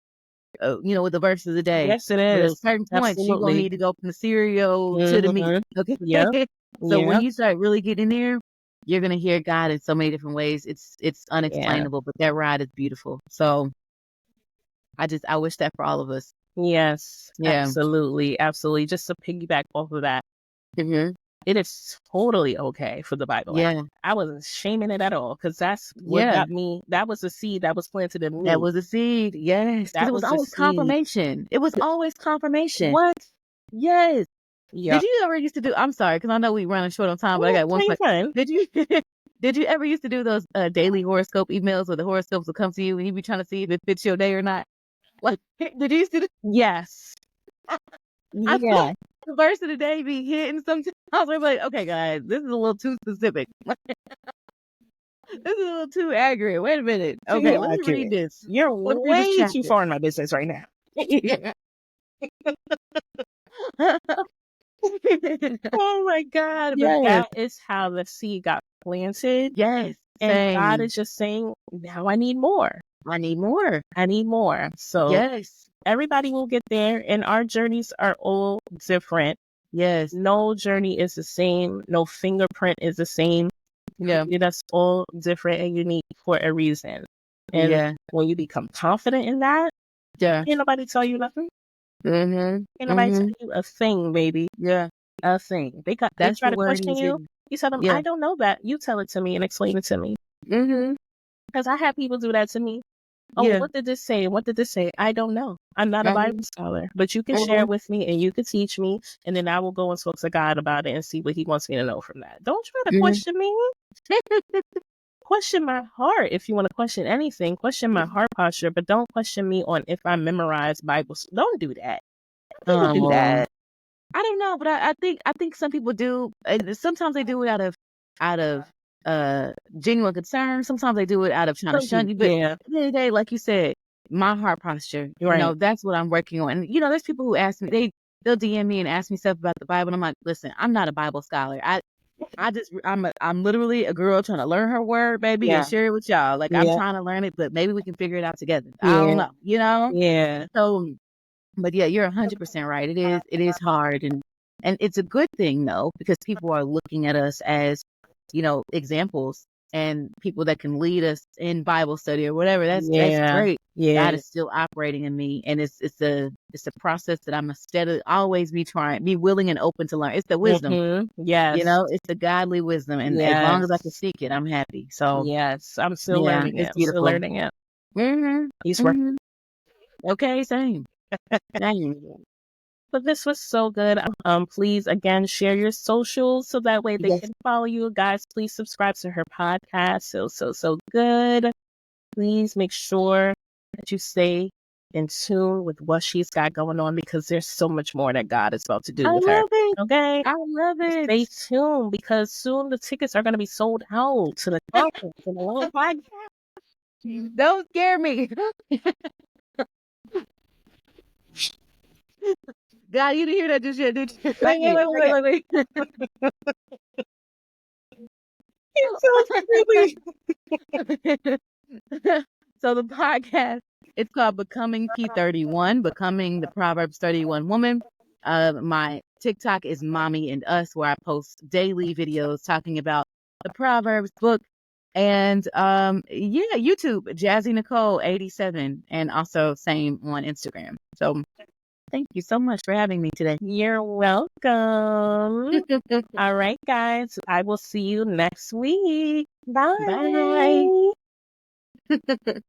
with the verse of the day. Yes, it But is. at certain points, you're going to need to go from the cereal to the meat. Okay. Yep. So when you start really getting there, you're going to hear God in so many different ways. It's unexplainable, but that ride is beautiful. So I wish that for all of us. Yes, Yeah. absolutely. Absolutely. Just to piggyback off of that, it is totally okay for the Bible. Yeah. I wasn't shaming it at all because that's what got me. That was a seed that was planted in me. That was a seed. Yes. Because it was always confirmation. It was always confirmation. What? Yes. Yeah. Did you ever used to do, I'm sorry, because I know we running short on time, but I got one question. Did you ever used to do those daily horoscope emails where the horoscopes will come to you and you be trying to see if it fits your day or not? Like, did you used to do? Yes. Yeah. The verse of the day be hitting sometimes. I was like, okay, guys, this is a little too specific. This is a little too accurate. Wait a minute. Okay, let me read this. You're way too far in my business right now. Oh my God. But that is how the seed got planted. Yes. And God is just saying, now I need more. I need more. I need more. So everybody will get there, and our journeys are all different. Yes. No journey is the same. No fingerprint is the same. Yeah. That's all different and unique for a reason. And when you become confident in that, can't nobody tell you nothing. Can't nobody tell you a thing, baby. Yeah. A thing. They try to question you. You tell them, I don't know that. You tell it to me and explain it to me. Because I have people do that to me. Oh, what did this say? What did this say? I don't know. I'm not a Bible scholar, but you can share it with me and you can teach me, and then I will go and talk to God about it and see what he wants me to know from that. Don't try to question me. Question my heart. If you want to question anything, question my heart posture, but don't question me on if I memorize Bible. Don't do that. Don't do that. I don't know, but I think some people do. Sometimes they do it out of genuine concern. Sometimes they do it out of trying to shun you. But at the end of the day, like you said, my heart posture, that's what I'm working on. And there's people who ask me, they'll DM me and ask me stuff about the Bible, and I'm like, listen, I'm not a Bible scholar. I'm literally a girl trying to learn her word, baby, and share it with y'all. Like I'm trying to learn it, but maybe we can figure it out together. I don't know, Yeah. So, but yeah, you're 100% right. It is hard, and it's a good thing though, because people are looking at us as, examples and people that can lead us in Bible study or whatever. That's great. God is still operating in me, and it's a process that I must always be willing and open to learn. It's the wisdom. It's the godly wisdom, and as long as I can seek it, I'm happy. So I'm still learning it. I'm still learning it. He's working. Okay, same. But this was so good. Please again share your socials so that way they can follow you. Guys, please subscribe to her podcast. So good. Please make sure that you stay in tune with what she's got going on, because there's so much more that God is about to do with her. Okay? I love it. Stay tuned, because soon the tickets are going to be sold out to the conference and the whole podcast. Don't scare me. God, you didn't hear that just yet, did you? Wait. So the podcast, it's called Becoming P31, Becoming the Proverbs 31 Woman. My TikTok is Mommy and Us, where I post daily videos talking about the Proverbs book, And yeah, YouTube, Jazzie Nicole 87, and also same on Instagram. So thank you so much for having me today. You're welcome. All right, guys. I will see you next week. Bye. Bye.